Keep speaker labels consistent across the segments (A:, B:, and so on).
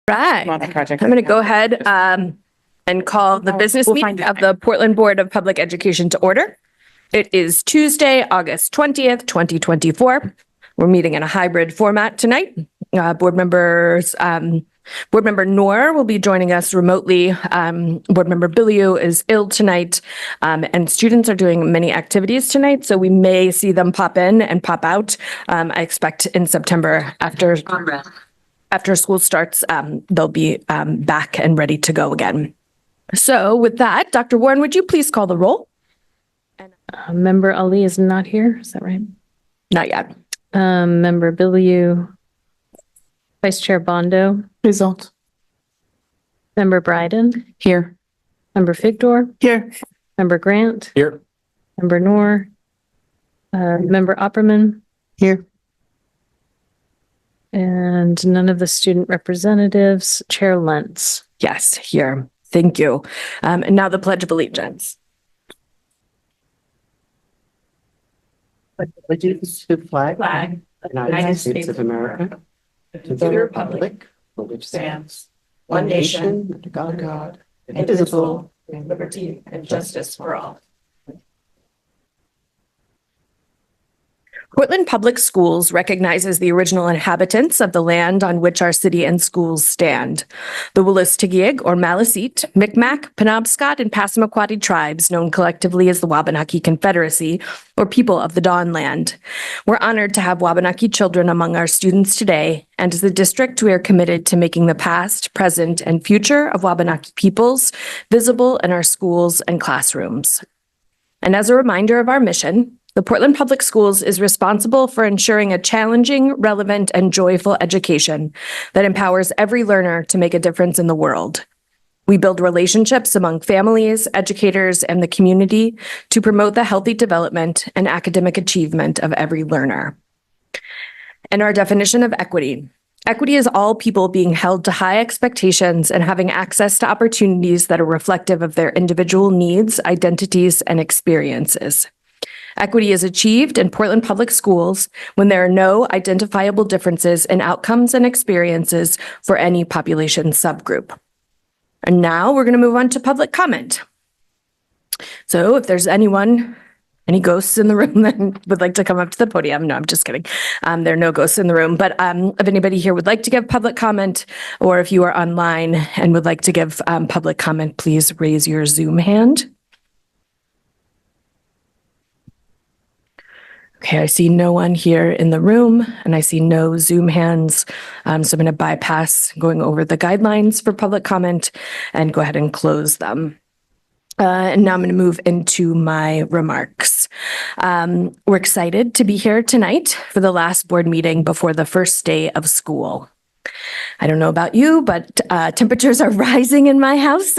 A: Right.
B: Not the project.
A: I'm going to go ahead and call the business meeting of the Portland Board of Public Education to order. It is Tuesday, August 20th, 2024. We're meeting in a hybrid format tonight. Board Member Noor will be joining us remotely. Board Member Bilyeu is ill tonight, and students are doing many activities tonight, so we may see them pop in and pop out. I expect in September after school starts, they'll be back and ready to go again. So with that, Dr. Warren, would you please call the roll?
C: Member Ali is not here. Is that right?
A: Not yet.
C: Member Bilyeu, Vice Chair Bondo,
B: Result.
C: Member Bryden,
B: Here.
C: Member Figdor,
B: Here.
C: Member Grant,
D: Here.
C: Member Noor, Member Opperman,
B: Here.
C: and none of the student representatives. Chair Lentz.
A: Yes, here. Thank you. And now the Pledge of Allegiance.
E: Allegiance to the flag of the United States of America, to the republic for which stands one nation under God, indivisible, with liberty and justice for all.
A: Portland Public Schools recognizes the original inhabitants of the land on which our city and schools stand. The Wolastoqiyik or Maliseet, Micmac, Penobscot, and Passamaquoddy tribes, known collectively as the Wabanaki Confederacy, or people of the Dawn Land. We're honored to have Wabanaki children among our students today, and as a district, we are committed to making the past, present, and future of Wabanaki peoples visible in our schools and classrooms. And as a reminder of our mission, the Portland Public Schools is responsible for ensuring a challenging, relevant, and joyful education that empowers every learner to make a difference in the world. We build relationships among families, educators, and the community to promote the healthy development and academic achievement of every learner. And our definition of equity. Equity is all people being held to high expectations and having access to opportunities that are reflective of their individual needs, identities, and experiences. Equity is achieved in Portland Public Schools when there are no identifiable differences in outcomes and experiences for any population subgroup. And now we're going to move on to public comment. So if there's any ghosts in the room that would like to come up to the podium, no, I'm just kidding. There are no ghosts in the room, but if anybody here would like to give public comment, or if you are online and would like to give public comment, please raise your Zoom hand. Okay, I see no one here in the room, and I see no Zoom hands. So I'm going to bypass going over the guidelines for public comment and go ahead and close them. And now I'm going to move into my remarks. We're excited to be here tonight for the last board meeting before the first day of school. I don't know about you, but temperatures are rising in my house,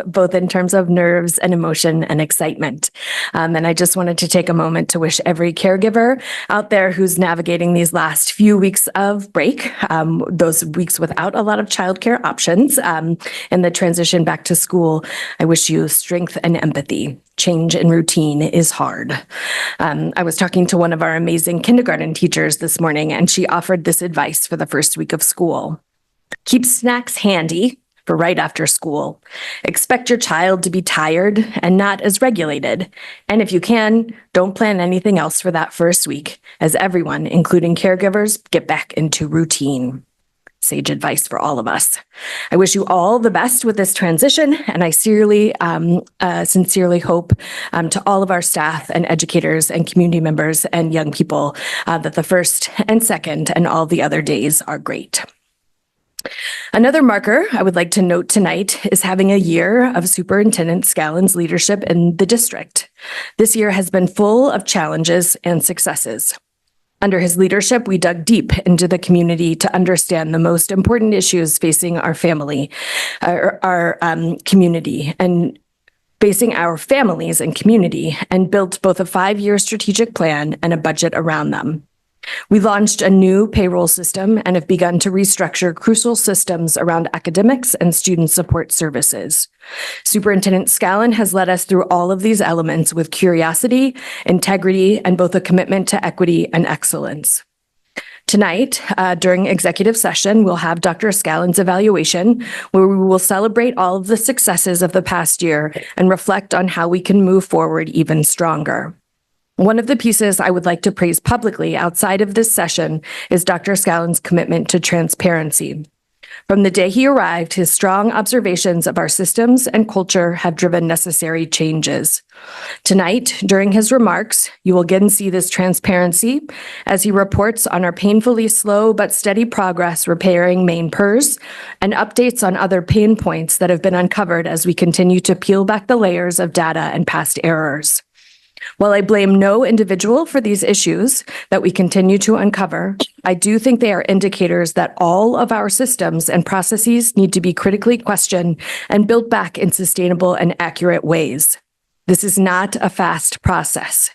A: both in terms of nerves and emotion and excitement. And I just wanted to take a moment to wish every caregiver out there who's navigating these last few weeks of break, those weeks without a lot of childcare options, and the transition back to school. I wish you strength and empathy. Change in routine is hard. I was talking to one of our amazing kindergarten teachers this morning, and she offered this advice for the first week of school. Keep snacks handy for right after school. Expect your child to be tired and not as regulated. And if you can, don't plan anything else for that first week, as everyone, including caregivers, get back into routine. Sage advice for all of us. I wish you all the best with this transition, and I sincerely hope to all of our staff and educators and community members and young people that the first and second and all the other days are great. Another marker I would like to note tonight is having a year of Superintendent Scallon's leadership in the district. This year has been full of challenges and successes. Under his leadership, we dug deep into the community to understand the most important issues facing our family, our community, and facing our families and community, and built both a 5-year strategic plan and a budget around them. We launched a new payroll system and have begun to restructure crucial systems around academics and student support services. Superintendent Scallon has led us through all of these elements with curiosity, integrity, and both a commitment to equity and excellence. Tonight, during executive session, we'll have Dr. Scallon's evaluation, where we will celebrate all of the successes of the past year and reflect on how we can move forward even stronger. One of the pieces I would like to praise publicly outside of this session is Dr. Scallon's commitment to transparency. From the day he arrived, his strong observations of our systems and culture have driven necessary changes. Tonight, during his remarks, you will again see this transparency as he reports on our painfully slow but steady progress repairing Maine PERS and updates on other pain points that have been uncovered as we continue to peel back the layers of data and past errors. While I blame no individual for these issues that we continue to uncover, I do think they are indicators that all of our systems and processes need to be critically questioned and built back in sustainable and accurate ways. This is not a fast process.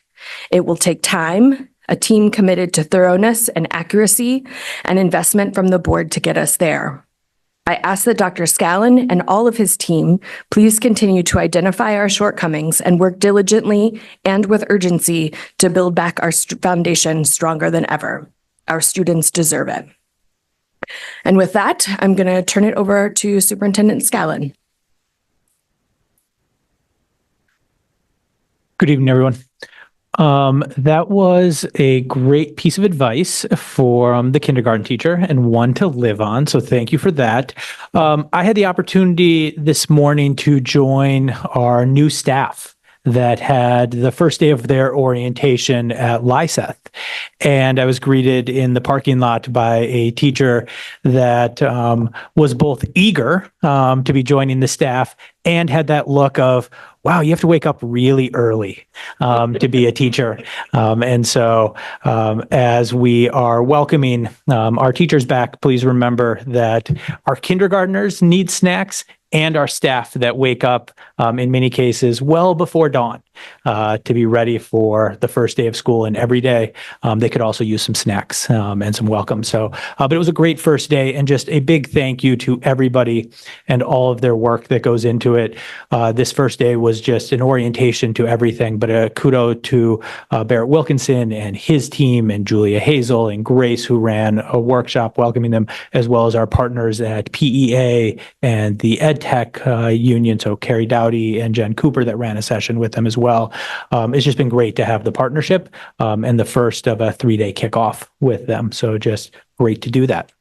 A: It will take time, a team committed to thoroughness and accuracy, and investment from the board to get us there. I ask that Dr. Scallon and all of his team please continue to identify our shortcomings and work diligently and with urgency to build back our foundation stronger than ever. Our students deserve it. And with that, I'm going to turn it over to Superintendent Scallon.
B: Good evening, everyone. That was a great piece of advice for the kindergarten teacher and one to live on. So thank you for that. I had the opportunity this morning to join our new staff that had the first day of their orientation at Lyseth. And I was greeted in the parking lot by a teacher that was both eager to be joining the staff and had that look of, wow, you have to wake up really early to be a teacher. And so as we are welcoming our teachers back, please remember that our kindergartners need snacks and our staff that wake up in many cases well before dawn to be ready for the first day of school. And every day they could also use some snacks and some welcome. So, but it was a great first day, and just a big thank you to everybody and all of their work that goes into it. This first day was just an orientation to everything, but a kudo to Barrett Wilkinson and his team, and Julia Hazel and Grace, who ran a workshop welcoming them, as well as our partners at PEA and the Ed Tech union. So Carrie Dowdy and Jen Cooper that ran a session with them as well. It's just been great to have the partnership and the first of a 3-day kickoff with them. So just great to do that.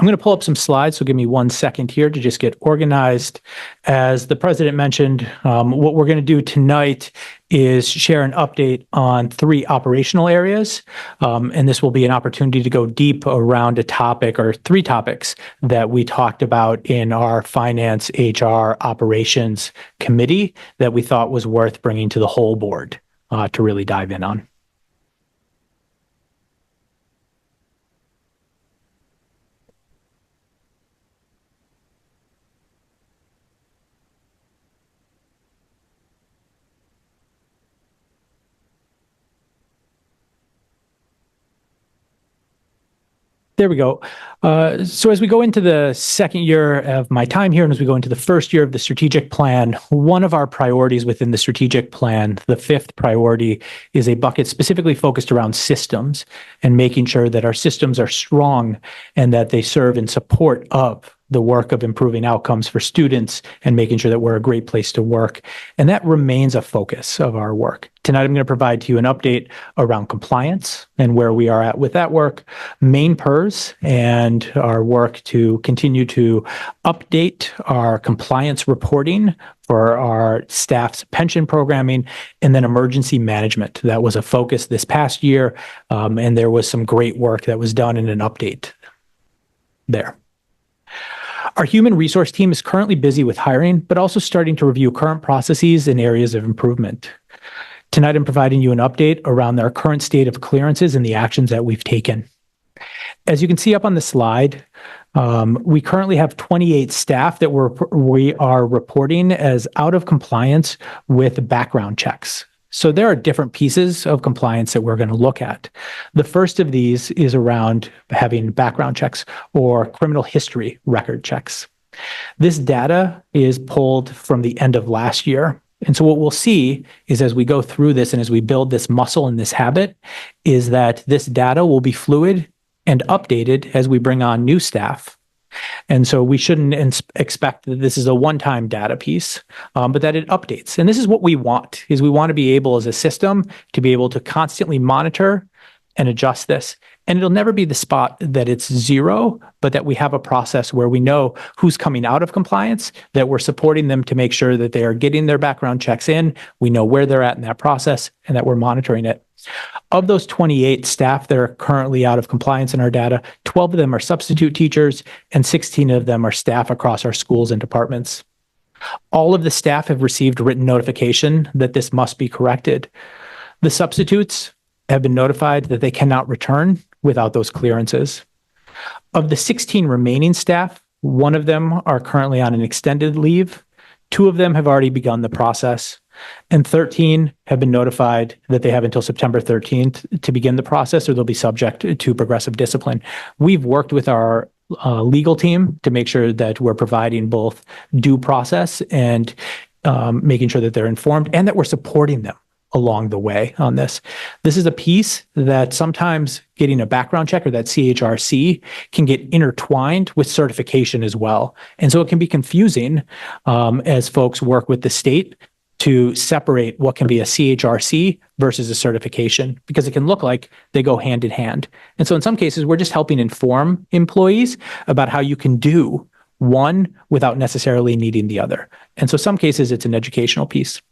B: I'm going to pull up some slides, so give me 1 second here to just get organized. As the president mentioned, what we're going to do tonight is share an update on 3 operational areas, and this will be an opportunity to go deep around a topic or 3 topics that we talked about in our Finance, HR, Operations Committee that we thought was worth bringing to the whole board to really dive in on. There we go. So as we go into the second year of my time here, and as we go into the first year of the strategic plan, one of our priorities within the strategic plan, the 5th priority, is a bucket specifically focused around systems and making sure that our systems are strong and that they serve in support of the work of improving outcomes for students and making sure that we're a great place to work. And that remains a focus of our work. Tonight, I'm going to provide to you an update around compliance and where we are at with that work, Maine PERS, and our work to continue to update our compliance reporting for our staff's pension programming, and then emergency management. That was a focus this past year, and there was some great work that was done in an update there. Our human resource team is currently busy with hiring, but also starting to review current processes and areas of improvement. Tonight, I'm providing you an update around our current state of clearances and the actions that we've taken. As you can see up on the slide, we currently have 28 staff that we are reporting as out of compliance with background checks. So there are different pieces of compliance that we're going to look at. The first of these is around having background checks or criminal history record checks. This data is pulled from the end of last year. And so what we'll see is as we go through this and as we build this muscle and this habit, is that this data will be fluid and updated as we bring on new staff. And so we shouldn't expect that this is a one-time data piece, but that it updates. And this is what we want, is we want to be able as a system to be able to constantly monitor and adjust this. And it'll never be the spot that it's zero, but that we have a process where we know who's coming out of compliance, that we're supporting them to make sure that they are getting their background checks in, we know where they're at in that process, and that we're monitoring it. Of those 28 staff that are currently out of compliance in our data, 12 of them are substitute teachers and 16 of them are staff across our schools and departments. All of the staff have received written notification that this must be corrected. The substitutes have been notified that they cannot return without those clearances. Of the 16 remaining staff, one of them are currently on an extended leave. 2 of them have already begun the process, and 13 have been notified that they have until September 13th to begin the process, or they'll be subject to progressive discipline. We've worked with our legal team to make sure that we're providing both due process and making sure that they're informed and that we're supporting them along the way on this. This is a piece that sometimes getting a background check or that CHRC can get intertwined with certification as well. And so it can be confusing as folks work with the state to separate what can be a CHRC versus a certification, because it can look like they go hand in hand. And so in some cases, we're just helping inform employees about how you can do one without necessarily needing the other. And so some cases, it's an educational piece.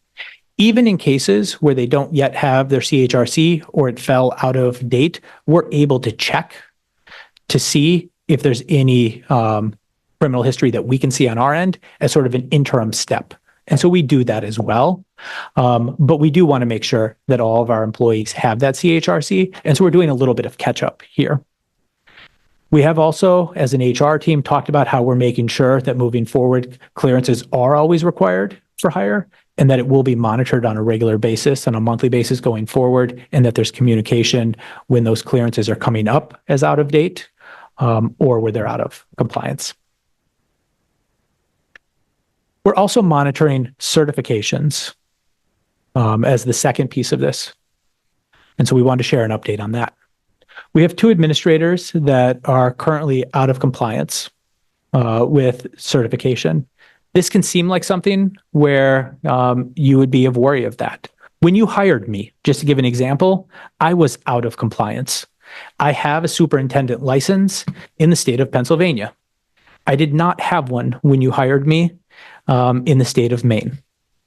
B: Even in cases where they don't yet have their CHRC or it fell out of date, we're able to check to see if there's any criminal history that we can see on our end as sort of an interim step. And so we do that as well. But we do want to make sure that all of our employees have that CHRC. And so we're doing a little bit of catch up here. We have also, as an HR team, talked about how we're making sure that moving forward, clearances are always required for hire, and that it will be monitored on a regular basis, on a monthly basis going forward, and that there's communication when those clearances are coming up as out of date or where they're out of compliance. We're also monitoring certifications as the second piece of this. And so we want to share an update on that. We have 2 administrators that are currently out of compliance with certification. This can seem like something where you would be of worry of that. When you hired me, just to give an example, I was out of compliance. I have a superintendent license in the state of Pennsylvania. I did not have one when you hired me in the state of Maine.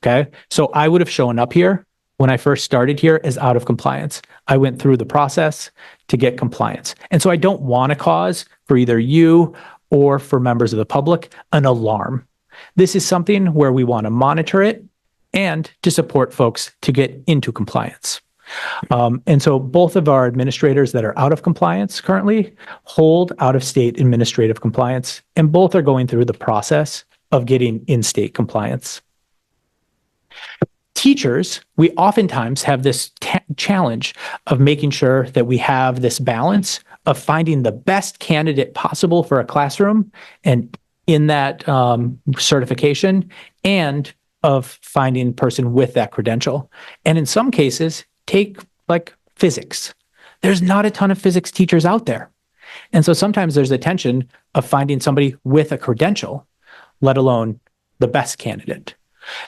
B: Okay, so I would have shown up here when I first started here as out of compliance. I went through the process to get compliance. And so I don't want to cause for either you or for members of the public an alarm. This is something where we want to monitor it and to support folks to get into compliance. And so both of our administrators that are out of compliance currently hold out-of-state administrative compliance, and both are going through the process of getting in-state compliance. Teachers, we oftentimes have this challenge of making sure that we have this balance of finding the best candidate possible for a classroom and in that certification, and of finding a person with that credential. And in some cases, take like physics. There's not a ton of physics teachers out there. And so sometimes there's a tension of finding somebody with a credential, let alone the best candidate.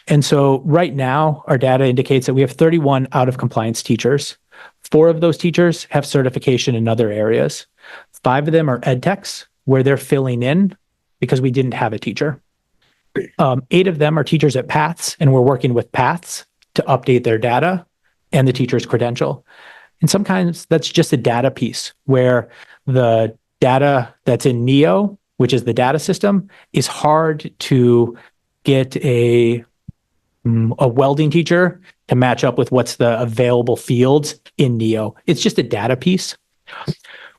B: And so right now, our data indicates that we have 31 out of compliance teachers. 4 of those teachers have certification in other areas. 5 of them are ed techs, where they're filling in because we didn't have a teacher. 8 of them are teachers at Paths, and we're working with Paths to update their data and the teacher's credential. And sometimes that's just a data piece where the data that's in NEO, which is the data system, is hard to get a welding teacher to match up with what's the available fields in NEO. It's just a data piece.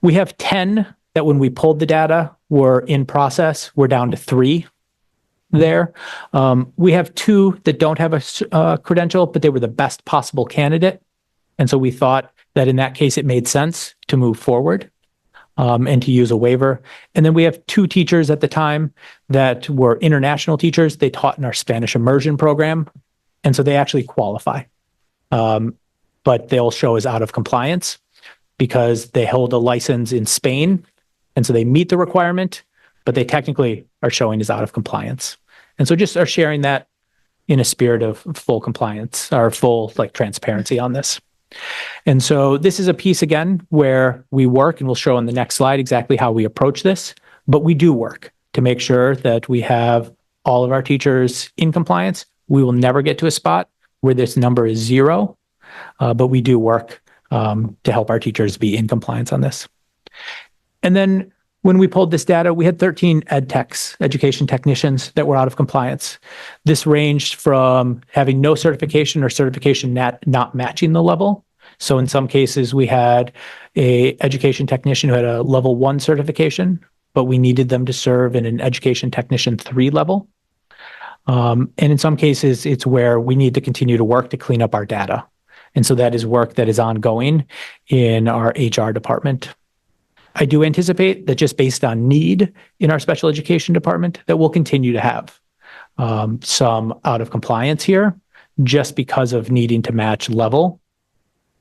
B: We have 10 that when we pulled the data were in process. We're down to 3 there. We have 2 that don't have a credential, but they were the best possible candidate. And so we thought that in that case, it made sense to move forward and to use a waiver. And then we have 2 teachers at the time that were international teachers. They taught in our Spanish immersion program. And so they actually qualify. But they'll show as out of compliance because they hold a license in Spain. And so they meet the requirement, but they technically are showing as out of compliance. And so just are sharing that in a spirit of full compliance or full transparency on this. And so this is a piece again where we work, and we'll show on the next slide exactly how we approach this, but we do work to make sure that we have all of our teachers in compliance. We will never get to a spot where this number is 0, but we do work to help our teachers be in compliance on this. And then when we pulled this data, we had 13 ed techs, education technicians, that were out of compliance. This ranged from having no certification or certification not matching the level. So in some cases, we had a education technician who had a level 1 certification, but we needed them to serve in an education technician 3 level. And in some cases, it's where we need to continue to work to clean up our data. And so that is work that is ongoing in our HR department. I do anticipate that just based on need in our special education department, that we'll continue to have some out of compliance here just because of needing to match level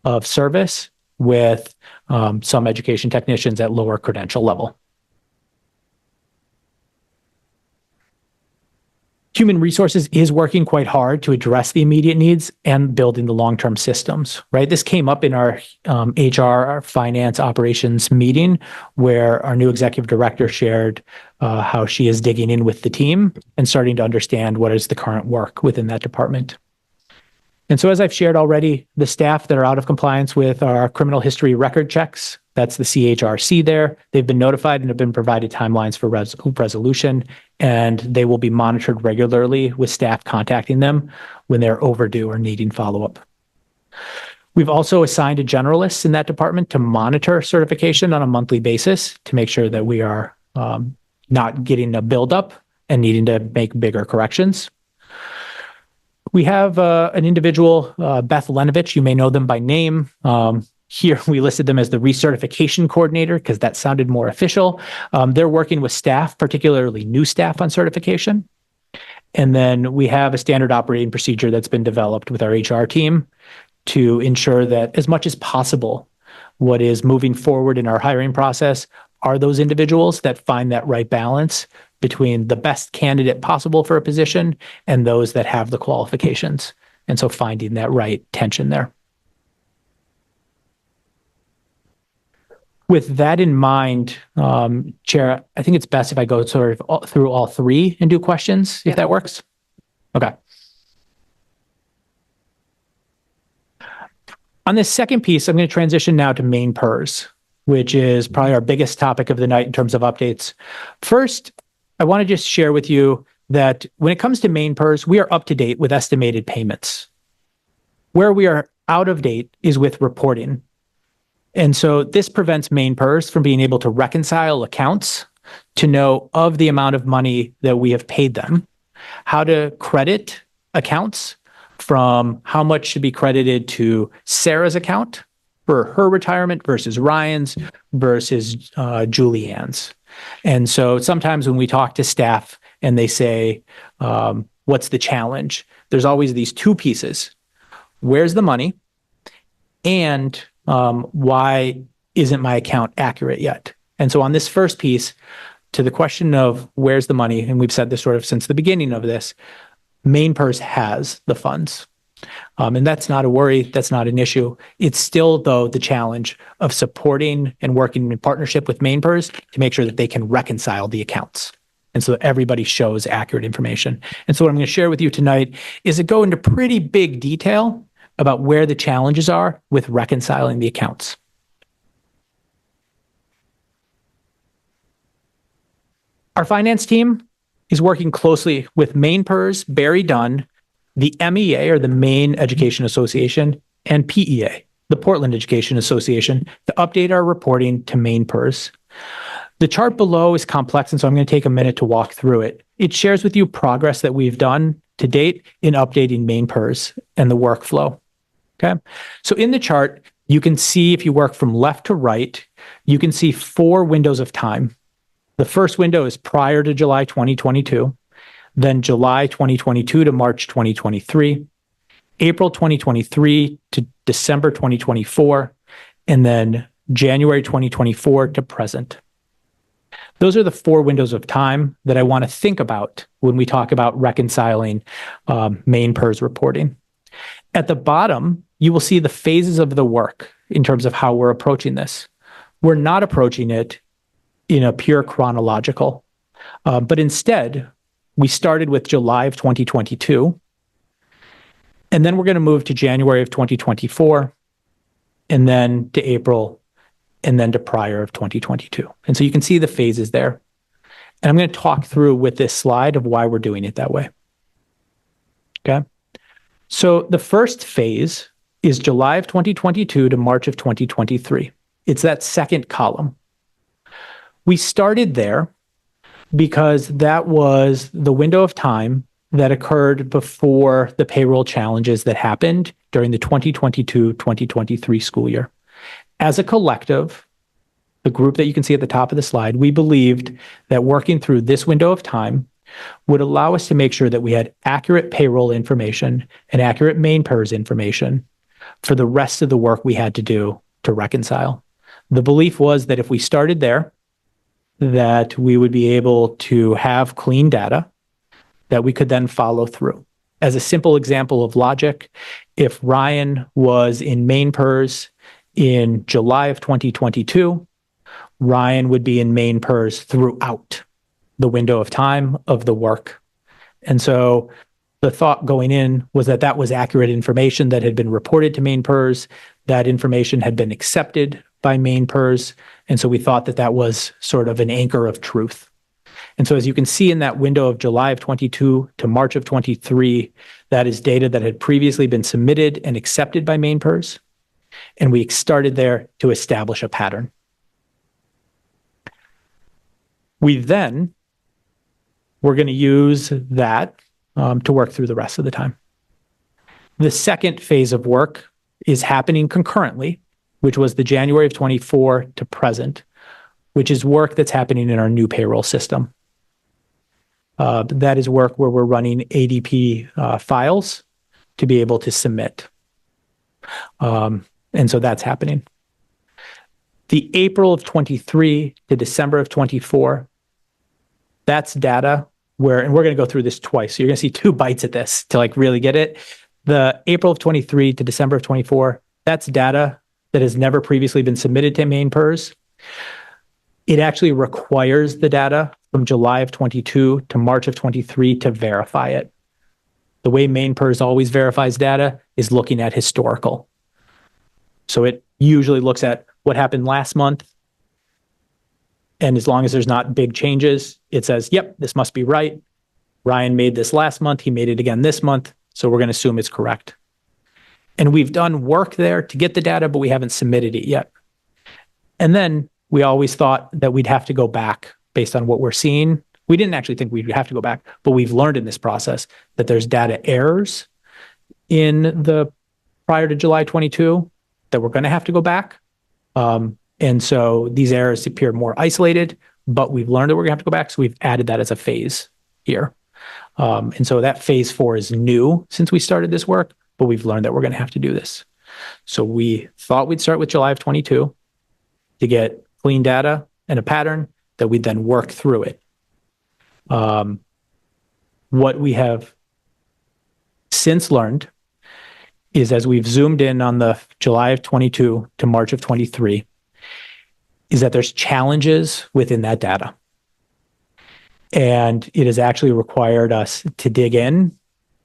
B: of service with some education technicians at lower credential level. Human resources is working quite hard to address the immediate needs and building the long-term systems, right? This came up in our HR, our finance operations meeting, where our new executive director shared how she is digging in with the team and starting to understand what is the current work within that department. And so as I've shared already, the staff that are out of compliance with our criminal history record checks, that's the CHRC there, they've been notified and have been provided timelines for resolution, and they will be monitored regularly with staff contacting them when they're overdue or needing follow-up. We've also assigned a generalist in that department to monitor certification on a monthly basis to make sure that we are not getting a buildup and needing to make bigger corrections. We have an individual, Beth Lenovich. You may know them by name. Here we listed them as the recertification coordinator because that sounded more official. They're working with staff, particularly new staff, on certification. And then we have a standard operating procedure that's been developed with our HR team to ensure that as much as possible, what is moving forward in our hiring process are those individuals that find that right balance between the best candidate possible for a position and those that have the qualifications. And so finding that right tension there. With that in mind, Chair, I think it's best if I go sort of through all 3 and do questions, if that works. Okay. On this second piece, I'm going to transition now to Maine PERS, which is probably our biggest topic of the night in terms of updates. First, I want to just share with you that when it comes to Maine PERS, we are up to date with estimated payments. Where we are out of date is with reporting. And so this prevents Maine PERS from being able to reconcile accounts to know of the amount of money that we have paid them, how to credit accounts from how much should be credited to Sarah's account for her retirement versus Ryan's versus Julianne's. And so sometimes when we talk to staff and they say, what's the challenge? There's always these 2 pieces. Where's the money? And why isn't my account accurate yet? And so on this first piece, to the question of where's the money, and we've said this sort of since the beginning of this, Maine PERS has the funds. And that's not a worry. That's not an issue. It's still, though, the challenge of supporting and working in partnership with Maine PERS to make sure that they can reconcile the accounts. And so that everybody shows accurate information. And so what I'm going to share with you tonight is to go into pretty big detail about where the challenges are with reconciling the accounts. Our finance team is working closely with Maine PERS, Barry Dunn, the MEA, or the Maine Education Association, and PEA, the Portland Education Association, to update our reporting to Maine PERS. The chart below is complex, and so I'm going to take a minute to walk through it. It shares with you progress that we've done to date in updating Maine PERS and the workflow. Okay, so in the chart, you can see, if you work from left to right, you can see 4 windows of time. The first window is prior to July 2022, then July 2022 to March 2023, April 2023 to December 2024, and then January 2024 to present. Those are the 4 windows of time that I want to think about when we talk about reconciling Maine PERS reporting. At the bottom, you will see the phases of the work in terms of how we're approaching this. We're not approaching it in a pure chronological, but instead, we started with July of 2022, and then we're going to move to January of 2024, and then to April, and then to prior of 2022. And so you can see the phases there. And I'm going to talk through with this slide of why we're doing it that way. Okay. So the first phase is July of 2022 to March of 2023. It's that second column. We started there because that was the window of time that occurred before the payroll challenges that happened during the 2022-2023 school year. As a collective, the group that you can see at the top of the slide, we believed that working through this window of time would allow us to make sure that we had accurate payroll information and accurate Maine PERS information for the rest of the work we had to do to reconcile. The belief was that if we started there, that we would be able to have clean data that we could then follow through. As a simple example of logic, if Ryan was in Maine PERS in July of 2022, Ryan would be in Maine PERS throughout the window of time of the work. And so the thought going in was that that was accurate information that had been reported to Maine PERS. That information had been accepted by Maine PERS. And so we thought that that was sort of an anchor of truth. And so as you can see in that window of July of 22 to March of 23, that is data that had previously been submitted and accepted by Maine PERS. And we started there to establish a pattern. We then we're going to use that to work through the rest of the time. The second phase of work is happening concurrently, which was the January of 24 to present, which is work that's happening in our new payroll system. That is work where we're running ADP files to be able to submit. And so that's happening. The April of 23 to December of 24, that's data where, and we're going to go through this twice. So you're going to see 2 bites at this to like really get it. The April of 23 to December of 24, that's data that has never previously been submitted to Maine PERS. It actually requires the data from July of 22 to March of 23 to verify it. The way Maine PERS always verifies data is looking at historical. So it usually looks at what happened last month. And as long as there's not big changes, it says, yep, this must be right. Ryan made this last month. He made it again this month. So we're going to assume it's correct. And we've done work there to get the data, but we haven't submitted it yet. And then we always thought that we'd have to go back based on what we're seeing. We didn't actually think we'd have to go back, but we've learned in this process that there's data errors in the prior to July 22 that we're going to have to go back. And so these errors appear more isolated, but we've learned that we're going to have to go back. So we've added that as a phase here. And so that phase 4 is new since we started this work, but we've learned that we're going to have to do this. So we thought we'd start with July of 22 to get clean data and a pattern that we'd then work through it. What we have since learned is as we've zoomed in on the July of 22 to March of 23, is that there's challenges within that data. And it has actually required us to dig in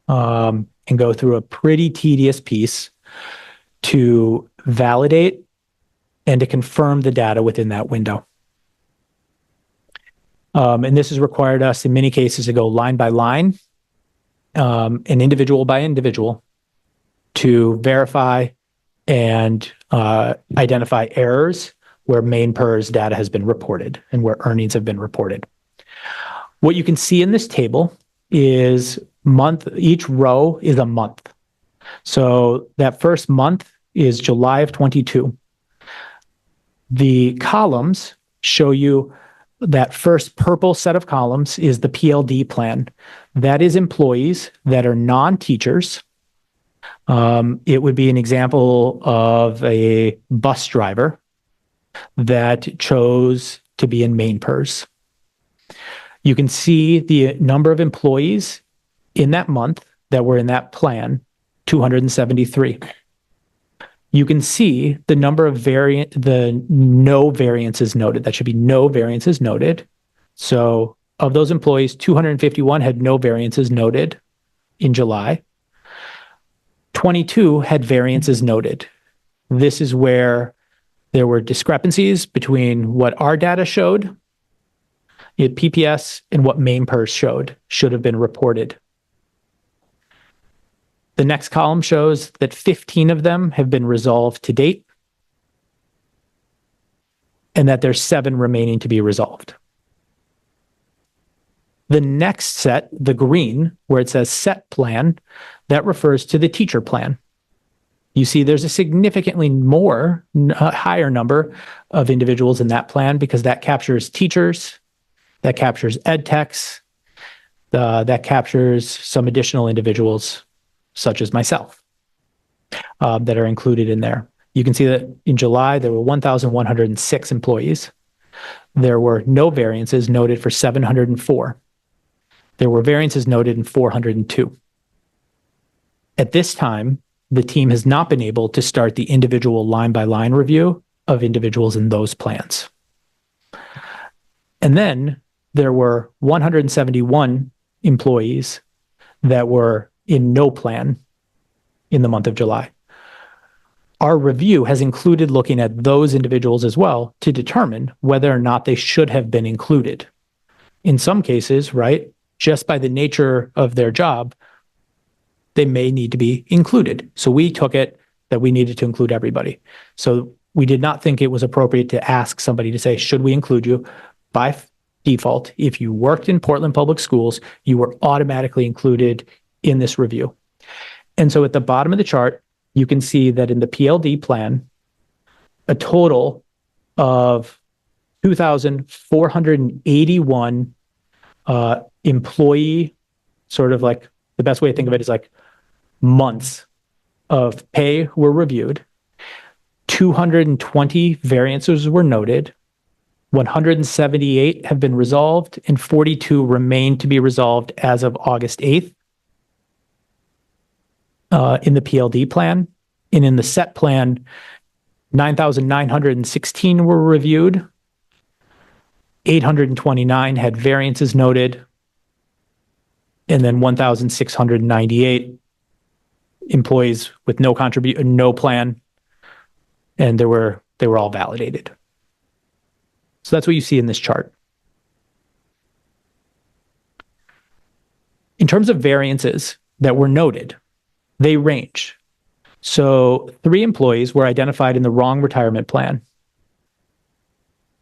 B: and go through a pretty tedious piece to validate and to confirm the data within that window. And this has required us in many cases to go line by line and individual by individual to verify and identify errors where Maine PERS data has been reported and where earnings have been reported. What you can see in this table is each row is a month. So that first month is July of 22. The columns show you that first purple set of columns is the PLD plan. That is employees that are non-teachers, It would be an example of a bus driver that chose to be in Maine PERS. You can see the number of employees in that month that were in that plan, 273. You can see the number of no variances noted. That should be no variances noted. So of those employees, 251 had no variances noted in July. 22 had variances noted. This is where there were discrepancies between what our data showed at PPS and what Maine PERS should have been reported. The next column shows that 15 of them have been resolved to date and that there's 7 remaining to be resolved. The next set, the green, where it says set plan, that refers to the teacher plan. You see there's a significantly higher number of individuals in that plan because that captures teachers, that captures ed techs, that captures some additional individuals such as myself that are included in there. You can see that in July, there were 1,106 employees. There were no variances noted for 704. There were variances noted in 402. At this time, the team has not been able to start the individual line-by-line review of individuals in those plans. And then there were 171 employees that were in no plan in the month of July. Our review has included looking at those individuals as well to determine whether or not they should have been included. In some cases, right, just by the nature of their job, they may need to be included. So we took it that we needed to include everybody. So we did not think it was appropriate to ask somebody to say, should we include you? By default, if you worked in Portland Public Schools, you were automatically included in this review. And so at the bottom of the chart, you can see that in the PLD plan, a total of 2,481 employee, sort of like the best way to think of it is like months of pay were reviewed. 220 variances were noted. 178 have been resolved and 42 remain to be resolved as of August 8th. In the PLD plan. And in the set plan, 9,916 were reviewed. 829 had variances noted. And then 1,698 employees with no plan. And they were all validated. So that's what you see in this chart. In terms of variances that were noted, they range. So 3 employees were identified in the wrong retirement plan.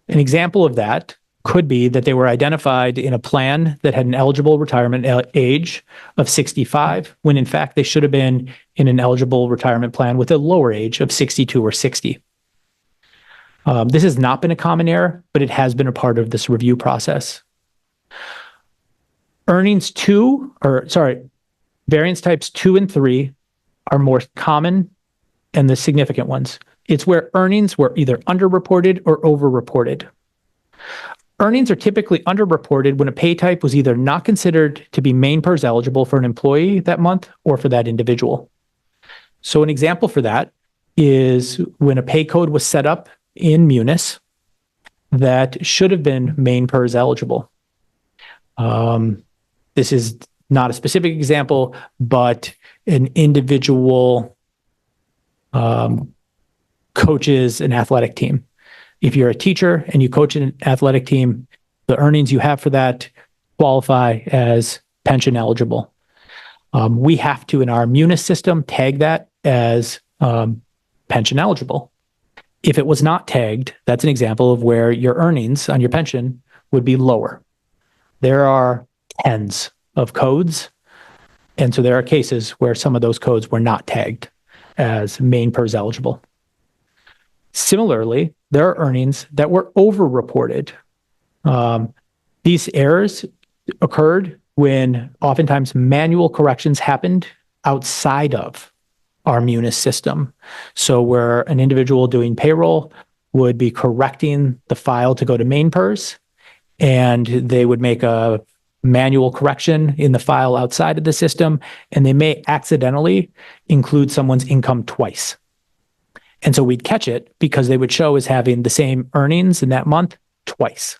B: An example of that could be that they were identified in a plan that had an eligible retirement age of 65, when in fact they should have been in an eligible retirement plan with a lower age of 62 or 60. This has not been a common error, but it has been a part of this review process. Variance types 2 and 3 are more common and the significant ones. It's where earnings were either underreported or overreported. Earnings are typically underreported when a pay type was either not considered to be Maine PERS eligible for an employee that month or for that individual. So an example for that is when a pay code was set up in Munis that should have been Maine PERS eligible. This is not a specific example, but an individual coaches an athletic team. If you're a teacher and you coach an athletic team, the earnings you have for that qualify as pension eligible. We have to, in our Munis system, tag that as pension eligible. If it was not tagged, that's an example of where your earnings on your pension would be lower. There are tens of codes. And so there are cases where some of those codes were not tagged as Maine PERS eligible. Similarly, there are earnings that were overreported. These errors occurred when oftentimes manual corrections happened outside of our Munis system. So where an individual doing payroll would be correcting the file to go to Maine PERS, and they would make a manual correction in the file outside of the system, and they may accidentally include someone's income twice. And so we'd catch it because they would show as having the same earnings in that month twice.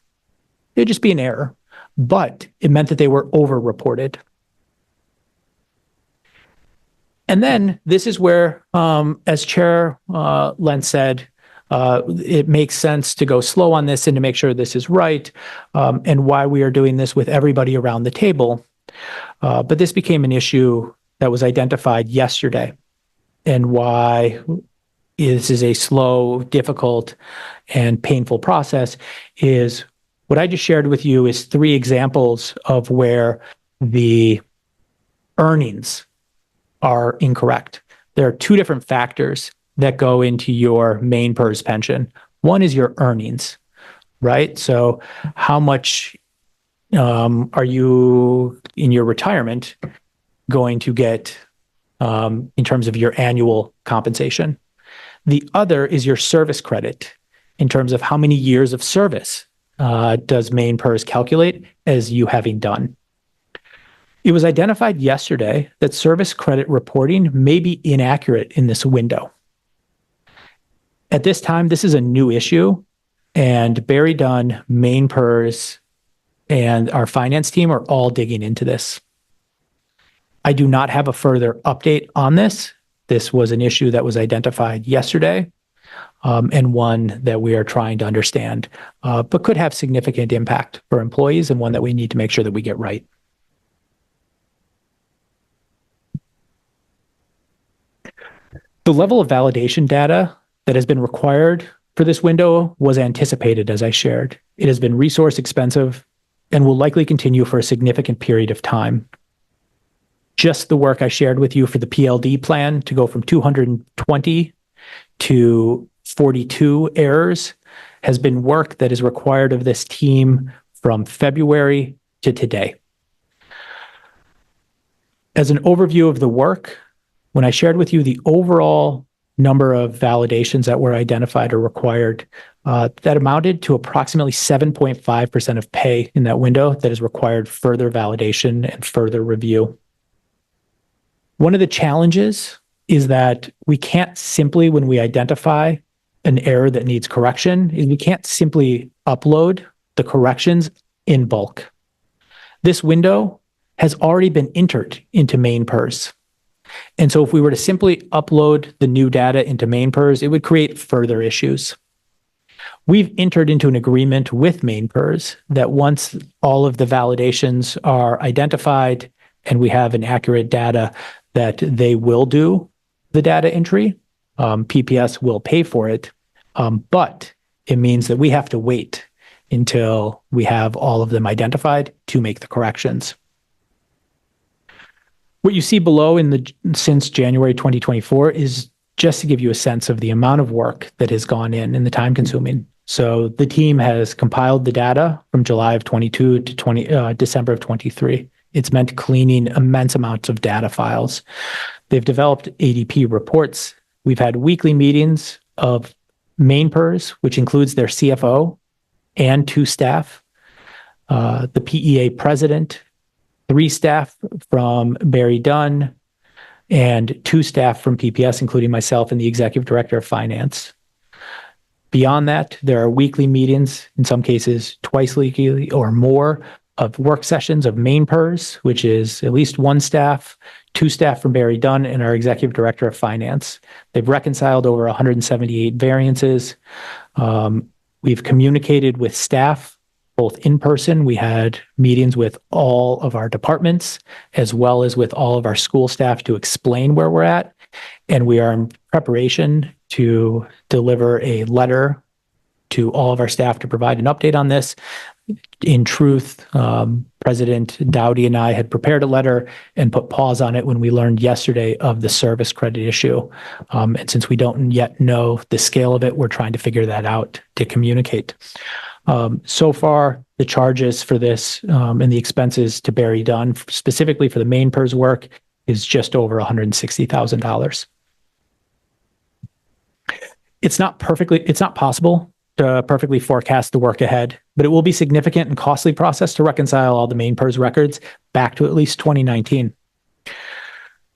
B: It'd just be an error, but it meant that they were over-reported. And then this is where, as Chair Len said, it makes sense to go slow on this and to make sure this is right, and why we are doing this with everybody around the table. But this became an issue that was identified yesterday, and why this is a slow, difficult, and painful process is what I just shared with you is 3 examples of where the earnings are incorrect. There are 2 different factors that go into your Maine PERS pension. One is your earnings, right? So how much are you in your retirement going to get in terms of your annual compensation? The other is your service credit in terms of how many years of service does Maine PERS calculate as you having done. It was identified yesterday that service credit reporting may be inaccurate in this window. At this time, this is a new issue, and Barry Dunn, Maine PERS, and our finance team are all digging into this. I do not have a further update on this. This was an issue that was identified yesterday, and one that we are trying to understand, but could have significant impact for employees, and one that we need to make sure that we get right. The level of validation data that has been required for this window was anticipated, as I shared. It has been resource expensive and will likely continue for a significant period of time. Just the work I shared with you for the PLD plan to go from 220 to 42 errors has been work that is required of this team from February to today. As an overview of the work, when I shared with you the overall number of validations that were identified or required, that amounted to approximately 7.5% of pay in that window that is required further validation and further review. One of the challenges is that we can't simply, when we identify an error that needs correction, is we can't simply upload the corrections in bulk. This window has already been entered into Maine PERS. And so if we were to simply upload the new data into Maine PERS, it would create further issues. We've entered into an agreement with Maine PERS that once all of the validations are identified and we have an accurate data, that they will do the data entry. PPS will pay for it, but it means that we have to wait until we have all of them identified to make the corrections. What you see below since January 2024 is just to give you a sense of the amount of work that has gone in and the time consuming. So the team has compiled the data from July of 22 to December of 23. It's meant cleaning immense amounts of data files. They've developed ADP reports. We've had weekly meetings of Maine PERS, which includes their CFO and 2 staff, the PEA president, 3 staff from Barry Dunn, and 2 staff from PPS, including myself and the executive director of finance. Beyond that, there are weekly meetings, in some cases twice weekly or more, of work sessions of Maine PERS, which is at least 1 staff, 2 staff from Barry Dunn, and our executive director of finance. They've reconciled over 178 variances. We've communicated with staff, both in person. We had meetings with all of our departments, as well as with all of our school staff to explain where we're at. And we are in preparation to deliver a letter to all of our staff to provide an update on this. In truth, President Dowdy and I had prepared a letter and put pause on it when we learned yesterday of the service credit issue. And since we don't yet know the scale of it, we're trying to figure that out to communicate. So far, the charges for this and the expenses to Barry Dunn, specifically for the Maine PERS work, is just over $160,000. It's not possible to perfectly forecast the work ahead, but it will be significant and costly process to reconcile all the Maine PERS records back to at least 2019.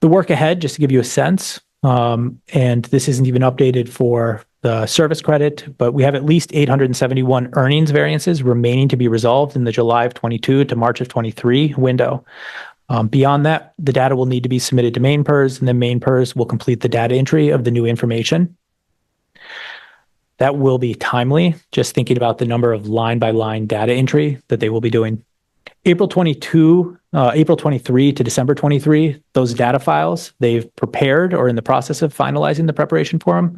B: The work ahead, just to give you a sense, and this isn't even updated for the service credit, but we have at least 871 earnings variances remaining to be resolved in the July of 22 to March of 23 window. Beyond that, the data will need to be submitted to Maine PERS, and then Maine PERS will complete the data entry of the new information. That will be timely, just thinking about the number of line-by-line data entry that they will be doing. April 23 to December 23, those data files, they've prepared or in the process of finalizing the preparation for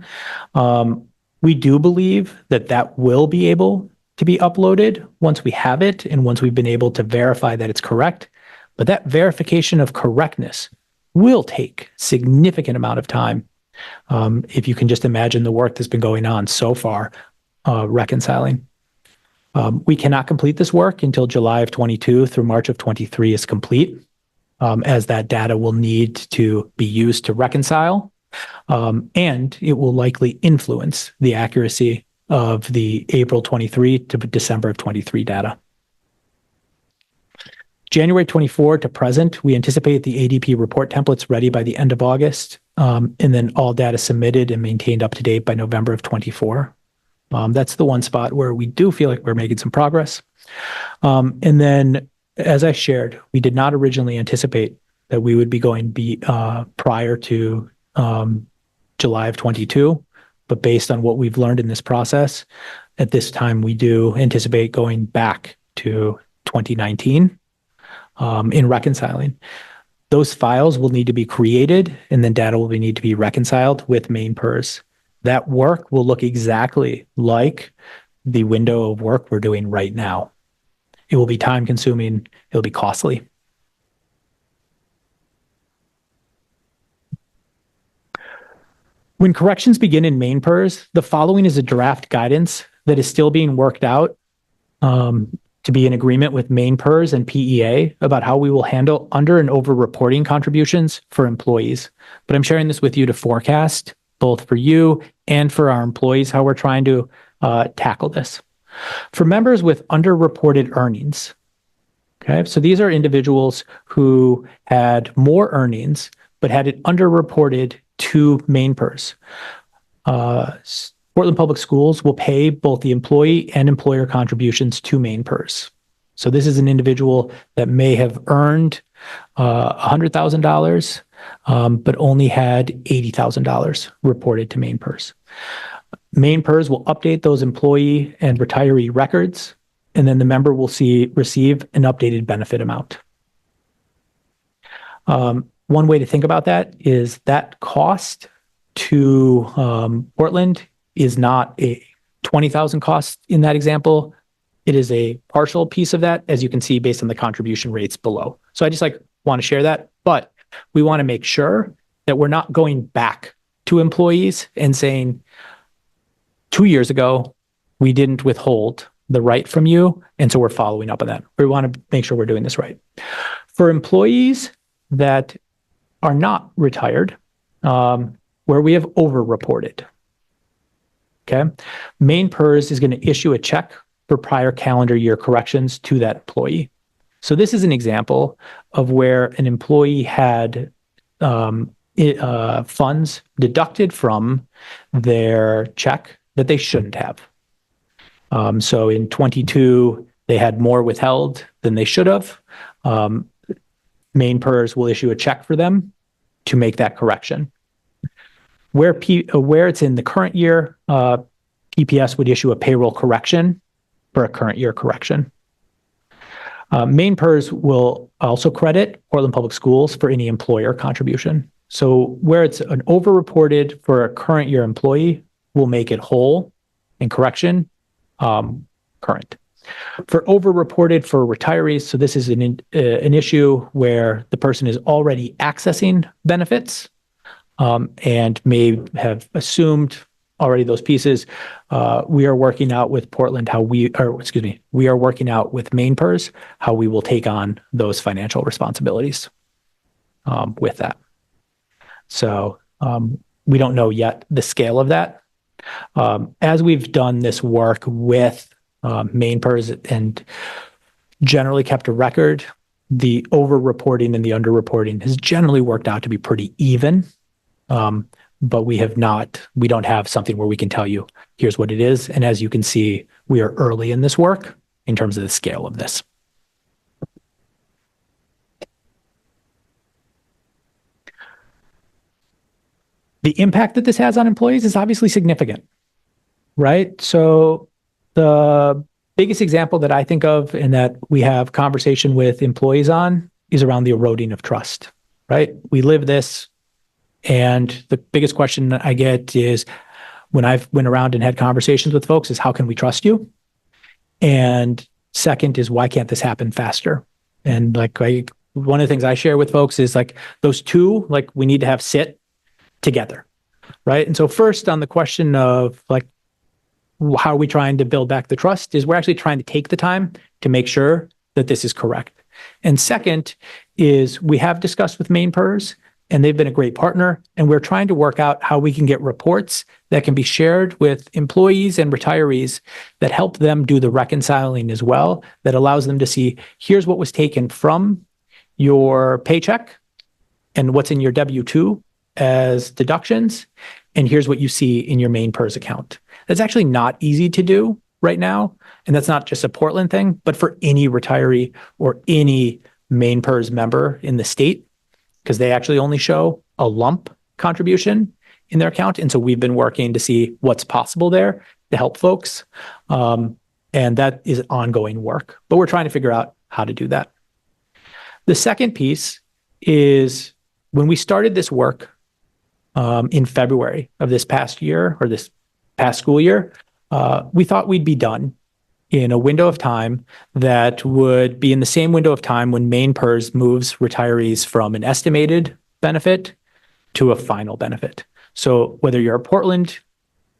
B: them. We do believe that that will be able to be uploaded once we have it and once we've been able to verify that it's correct. But that verification of correctness will take significant amount of time. If you can just imagine the work that's been going on so far, reconciling. We cannot complete this work until July of 22 through March of 23 is complete, as that data will need to be used to reconcile, and it will likely influence the accuracy of the April 23 to December of 23 data. January 24 to present, we anticipate the ADP report templates ready by the end of August, and then all data submitted and maintained up to date by November of 24. That's the one spot where we do feel like we're making some progress. And then, as I shared, we did not originally anticipate that we would be going prior to July of 22, but based on what we've learned in this process, at this time we do anticipate going back to 2019 in reconciling. Those files will need to be created, and then data will need to be reconciled with Maine PERS. That work will look exactly like the window of work we're doing right now. It will be time consuming, it'll be costly. When corrections begin in Maine PERS, the following is a draft guidance that is still being worked out to be in agreement with Maine PERS and PEA about how we will handle under and over reporting contributions for employees. But I'm sharing this with you to forecast, both for you and for our employees, how we're trying to tackle this. For members with underreported earnings, okay, so these are individuals who had more earnings, but had it underreported to Maine PERS. Portland Public Schools will pay both the employee and employer contributions to Maine PERS. So this is an individual that may have earned $100,000, but only had $80,000 reported to Maine PERS. Maine PERS will update those employee and retiree records, and then the member will receive an updated benefit amount. One way to think about that is that cost to Portland is not a $20,000 cost in that example. It is a partial piece of that, as you can see based on the contribution rates below. So I just want to share that, but we want to make sure that we're not going back to employees and saying, 2 years ago, we didn't withhold the right from you, and so we're following up on that. We want to make sure we're doing this right. For employees that are not retired, where we have overreported, okay, Maine PERS is going to issue a check for prior calendar year corrections to that employee. So this is an example of where an employee had funds deducted from their check that they shouldn't have. So in 22, they had more withheld than they should have. Maine PERS will issue a check for them to make that correction. Where it's in the current year, PPS would issue a payroll correction for a current year correction. Maine PERS will also credit Portland Public Schools for any employer contribution. So where it's an overreported for a current year employee, we'll make it whole and correction current. For overreported for retirees, so this is an issue where the person is already accessing benefits and may have assumed already those pieces. We are working out with we are working out with Maine PERS how we will take on those financial responsibilities with that. So we don't know yet the scale of that, As we've done this work with Maine PERS and generally kept a record, the over-reporting and the under-reporting has generally worked out to be pretty even. But we don't have something where we can tell you, here's what it is. And as you can see, we are early in this work in terms of the scale of this. The impact that this has on employees is obviously significant, right? So the biggest example that I think of and that we have conversation with employees on is around the eroding of trust, right? We live this, and the biggest question I get is when I've went around and had conversations with folks is, how can we trust you? And second is, why can't this happen faster? And one of the things I share with folks is those two, we need to have sit together, right? And so first on the question of how are we trying to build back the trust is we're actually trying to take the time to make sure that this is correct. And second is we have discussed with Maine PERS, and they've been a great partner, and we're trying to work out how we can get reports that can be shared with employees and retirees that help them do the reconciling as well, that allows them to see, here's what was taken from your paycheck and what's in your W-2 as deductions, and here's what you see in your Maine PERS account. That's actually not easy to do right now, and that's not just a Portland thing, but for any retiree or any Maine PERS member in the state, because they actually only show a lump contribution in their account. And so we've been working to see what's possible there to help folks. And that is ongoing work, but we're trying to figure out how to do that. The second piece is when we started this work in February of this past year or this past school year, we thought we'd be done in a window of time that would be in the same window of time when Maine PERS moves retirees from an estimated benefit to a final benefit. So whether you're a Portland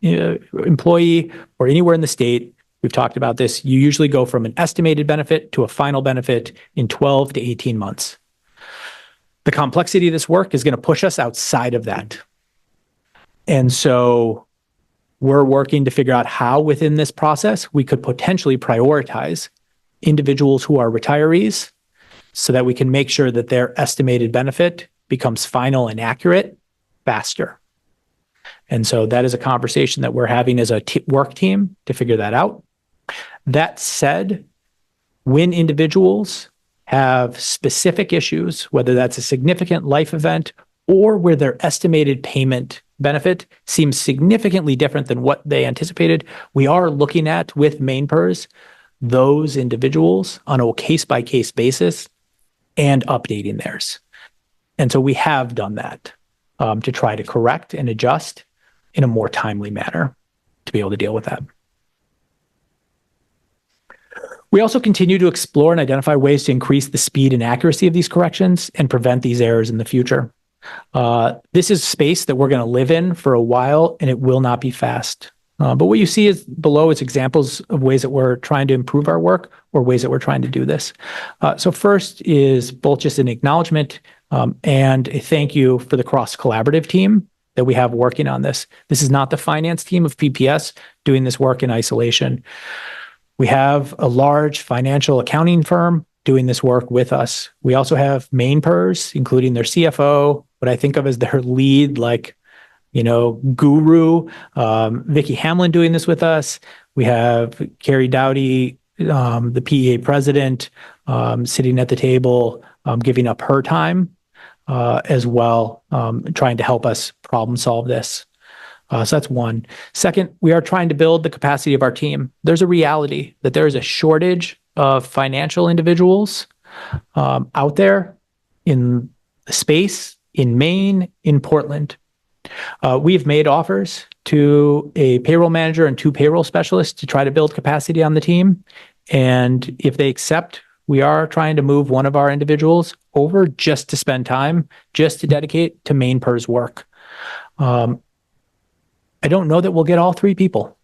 B: employee or anywhere in the state, we've talked about this, you usually go from an estimated benefit to a final benefit in 12 to 18 months. The complexity of this work is going to push us outside of that. And so we're working to figure out how within this process we could potentially prioritize individuals who are retirees so that we can make sure that their estimated benefit becomes final and accurate faster. And so that is a conversation that we're having as a work team to figure that out. That said, when individuals have specific issues, whether that's a significant life event or where their estimated payment benefit seems significantly different than what they anticipated, we are looking at, with Maine PERS, those individuals on a case-by-case basis and updating theirs. And so we have done that to try to correct and adjust in a more timely manner to be able to deal with that. We also continue to explore and identify ways to increase the speed and accuracy of these corrections and prevent these errors in the future. This is space that we're going to live in for a while, and it will not be fast. But what you see is below is examples of ways that we're trying to improve our work or ways that we're trying to do this. So first is both just an acknowledgement and a thank you for the cross-collaborative team that we have working on this. This is not the finance team of PPS doing this work in isolation. We have a large financial accounting firm doing this work with us. We also have Maine PERS, including their CFO, what I think of as their lead, guru, Vicki Hamlin doing this with us. We have Carrie Dowdy, the PEA president, sitting at the table, giving up her time as well, trying to help us problem solve this. So that's one. Second, we are trying to build the capacity of our team. There's a reality that there is a shortage of financial individuals out there in the space, in Maine, in Portland. We've made offers to a payroll manager and 2 payroll specialists to try to build capacity on the team. And if they accept, we are trying to move one of our individuals over just to spend time, just to dedicate to Maine PERS work. I don't know that we'll get all 3 people,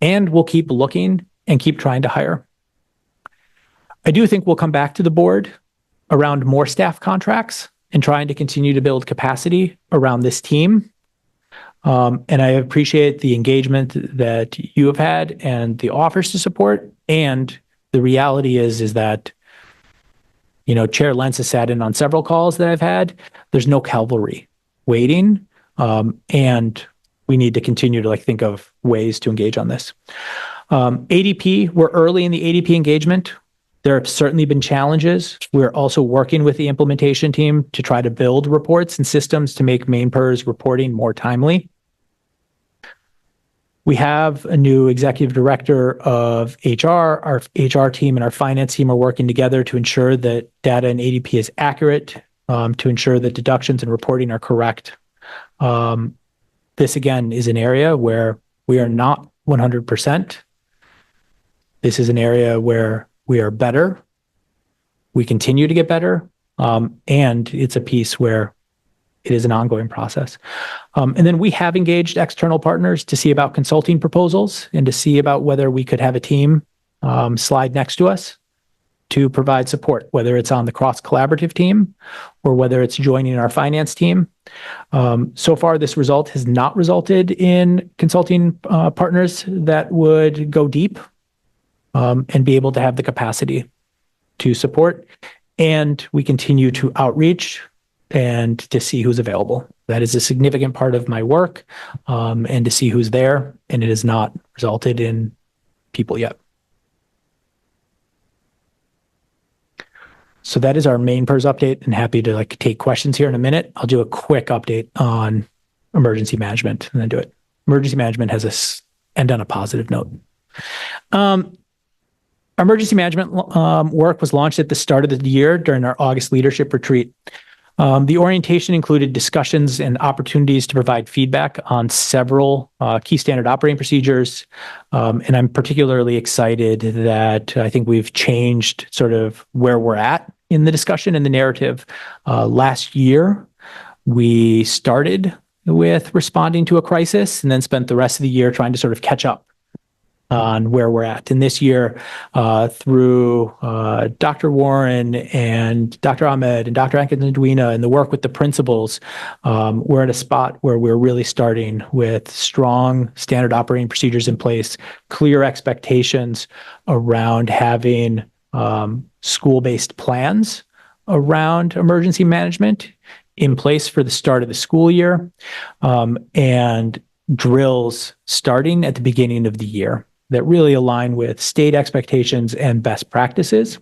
B: and we'll keep looking and keep trying to hire. I do think we'll come back to the board around more staff contracts and trying to continue to build capacity around this team. And I appreciate the engagement that you have had and the offers to support. And the reality is that, Chair Lentz has sat in on several calls that I've had. There's no cavalry waiting. And we need to continue to think of ways to engage on this. ADP, we're early in the ADP engagement. There have certainly been challenges. We're also working with the implementation team to try to build reports and systems to make MainePERS reporting more timely. We have a new executive director of HR. Our HR team and our finance team are working together to ensure that data in ADP is accurate, to ensure that deductions and reporting are correct. This, again, is an area where we are not 100%. This is an area where we are better. We continue to get better. And it's a piece where it is an ongoing process. And then we have engaged external partners to see about consulting proposals and to see about whether we could have a team slide next to us to provide support, whether it's on the cross-collaborative team or whether it's joining our finance team. So far, this result has not resulted in consulting partners that would go deep and be able to have the capacity to support. And we continue to outreach and to see who's available. That is a significant part of my work, and to see who's there, and it has not resulted in people yet. So that is our MainePERS update, and happy to take questions here in a minute. I'll do a quick update on emergency management and then do it. Emergency management has end on a positive note. Emergency management work was launched at the start of the year during our August leadership retreat. The orientation included discussions and opportunities to provide feedback on several key standard operating procedures. And I'm particularly excited that I think we've changed sort of where we're at in the discussion and the narrative. Last year, we started with responding to a crisis and then spent the rest of the year trying to sort of catch up on where we're at. And this year, through Dr. Warren and Dr. Ahmed and Dr. Ankit and the work with the principals, we're at a spot where we're really starting with strong standard operating procedures in place, clear expectations around having school-based plans around emergency management in place for the start of the school year, and drills starting at the beginning of the year that really align with state expectations and best practices.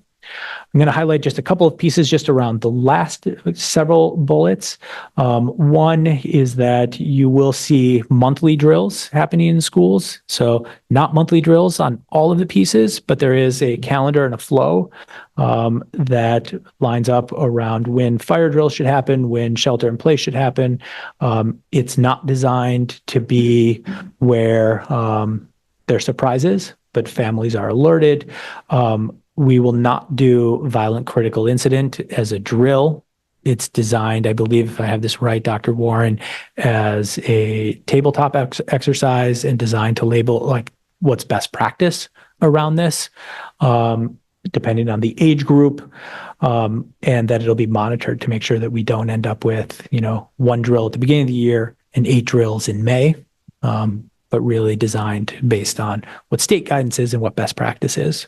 B: I'm going to highlight just a couple of pieces just around the last several bullets. One is that you will see monthly drills happening in schools. So not monthly drills on all of the pieces, but there is a calendar and a flow that lines up around when fire drills should happen, when shelter in place should happen. It's not designed to be where there are surprises, but families are alerted. We will not do violent critical incident as a drill. It's designed, I believe, if I have this right, Dr. Warren, as a tabletop exercise and designed to label what's best practice around this, depending on the age group, and that it'll be monitored to make sure that we don't end up with, one drill at the beginning of the year and 8 drills in May, but really designed based on what state guidance is and what best practice is.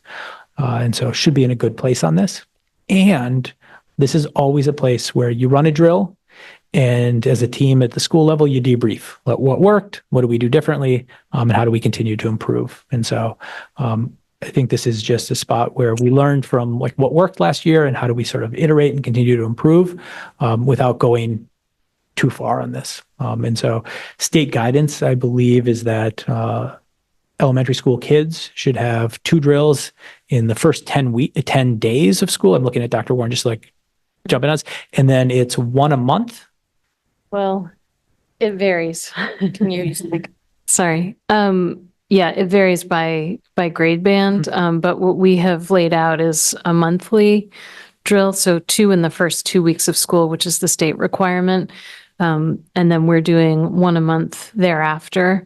B: And so should be in a good place on this. And this is always a place where you run a drill, and as a team at the school level, you debrief. What worked? What do we do differently? And how do we continue to improve? And so I think this is just a spot where we learned from what worked last year and how do we sort of iterate and continue to improve without going too far on this. And so state guidance, I believe, is that elementary school kids should have 2 drills in the first 10 days of school. I'm looking at Dr. Warren, just jumping us. And then it's 1 a month.
C: Well, it varies.
A: Can you
C: Sorry. Yeah, it varies by grade band. But what we have laid out is a monthly drill. So 2 in the first 2 weeks of school, which is the state requirement. And then we're doing 1 a month thereafter,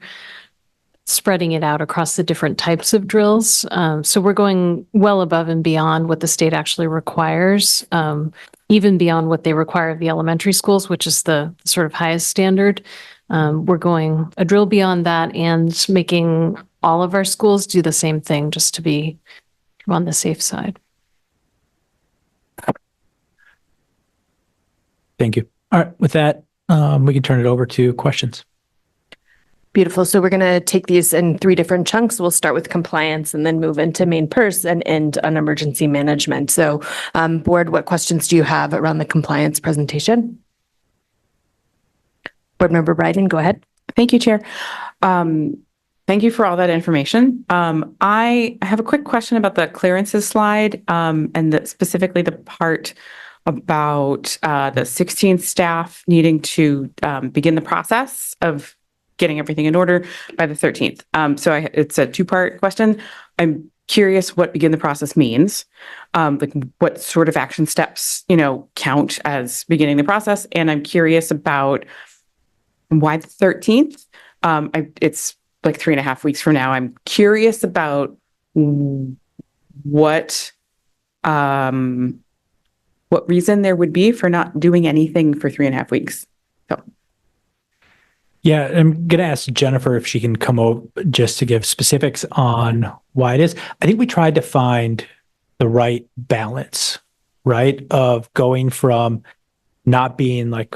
C: spreading it out across the different types of drills. So we're going well above and beyond what the state actually requires. even beyond what they require of the elementary schools, which is the sort of highest standard. We're going a drill beyond that and making all of our schools do the same thing just to be on the safe side.
B: Thank you. All right. With that, we can turn it over to questions.
A: Beautiful. So we're going to take these in 3 different chunks. We'll start with compliance and then move into main purse and end on emergency management. So board, what questions do you have around the compliance presentation? Board Member Bryden, go ahead.
D: Thank you, Chair. Thank you for all that information. I have a quick question about the clearances slide and specifically the part about the 16 staff needing to begin the process of getting everything in order by the 13th. So it's a 2-part question. I'm curious what begin the process means, like what sort of action steps, count as beginning the process. And I'm curious about why the 13th. It's like 3.5 weeks from now. I'm curious about what reason there would be for not doing anything for 3.5 weeks. So.
B: Yeah, I'm going to ask Jennifer if she can come over just to give specifics on why it is. I think we tried to find the right balance, right, of going from not being like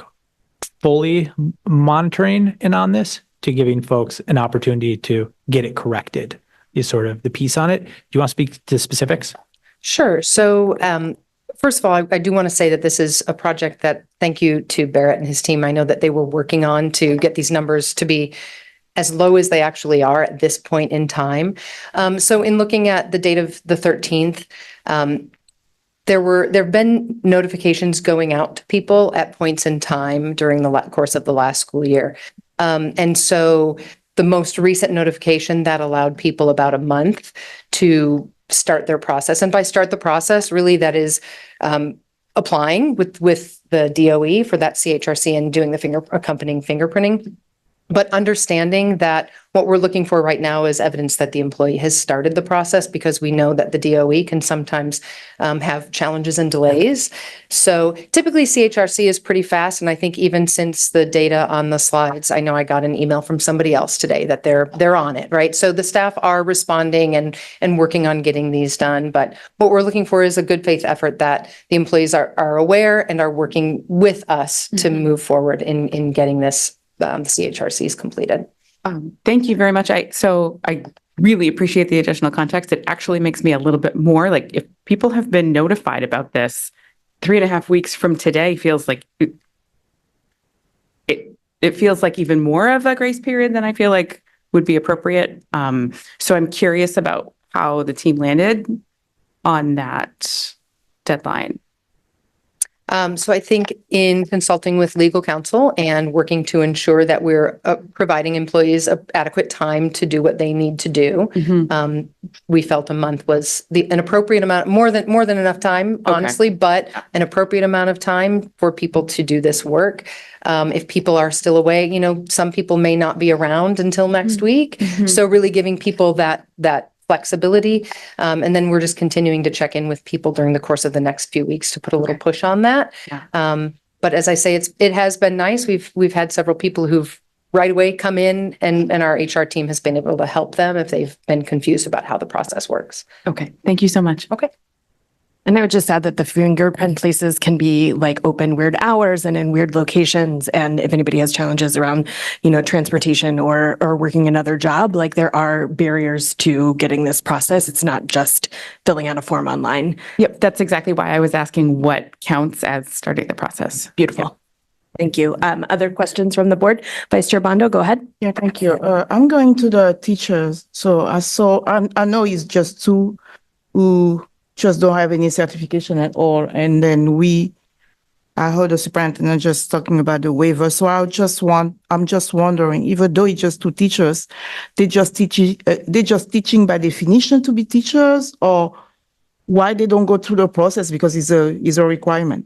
B: fully monitoring and on this to giving folks an opportunity to get it corrected is sort of the piece on it. Do you want to speak to specifics?
F: Sure. So first of all, I do want to say that this is a project that, thank you to Barrett and his team. I know that they were working on to get these numbers to be as low as they actually are at this point in time. So in looking at the date of the 13th, there have been notifications going out to people at points in time during the course of the last school year. And so the most recent notification that allowed people about a month to start their process. And by start the process, really that is applying with the DOE for that CHRC and doing the accompanying fingerprinting. But understanding that what we're looking for right now is evidence that the employee has started the process, because we know that the DOE can sometimes have challenges and delays. So typically CHRC is pretty fast. And I think even since the data on the slides, I know I got an email from somebody else today that they're on it, right? So the staff are responding and working on getting these done. But what we're looking for is a good faith effort that the employees are aware and are working with us to move forward in getting this the CHRCs completed.
D: Thank you very much. I really appreciate the additional context. It actually makes me a little bit more like, if people have been notified about this, 3.5 weeks from today feels like it feels like even more of a grace period than I feel like would be appropriate. So I'm curious about how the team landed on that deadline.
F: So I think in consulting with legal counsel and working to ensure that we're providing employees adequate time to do what they need to do, we felt a month was an appropriate amount, more than enough time, honestly, but an appropriate amount of time for people to do this work. If people are still away, some people may not be around until next week. So really giving people that flexibility. And then we're just continuing to check in with people during the course of the next few weeks to put a little push on that. Yeah. But as I say, it has been nice. We've had several people who've right away come in and our HR team has been able to help them if they've been confused about how the process works.
D: Okay. Thank you so much.
F: Okay.
A: And I would just add that the fingerprint places can be like open weird hours and in weird locations. And if anybody has challenges around, transportation or working another job, like there are barriers to getting this process. It's not just filling out a form online.
D: Yep. That's exactly why I was asking what counts as starting the process.
A: Beautiful. Yep. Thank you. Other questions from the board? Vice Chair Bondo, go ahead.
G: Yeah, thank you. I'm going to the teachers. So I know it's just 2 who just don't have any certification at all. And then I heard the superintendent just talking about the waiver. So I'm just wondering, even though it's just 2 teachers, they just teaching by definition to be teachers, or why they don't go through the process because it's a requirement?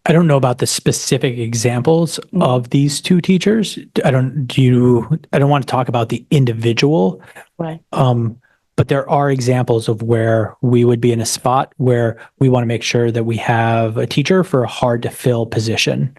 B: I don't know about the specific examples of these 2 teachers. I don't want to talk about the individual.
G: Right.
B: But But there are examples of where we would be in a spot where we want to make sure that we have a teacher for a hard to fill position.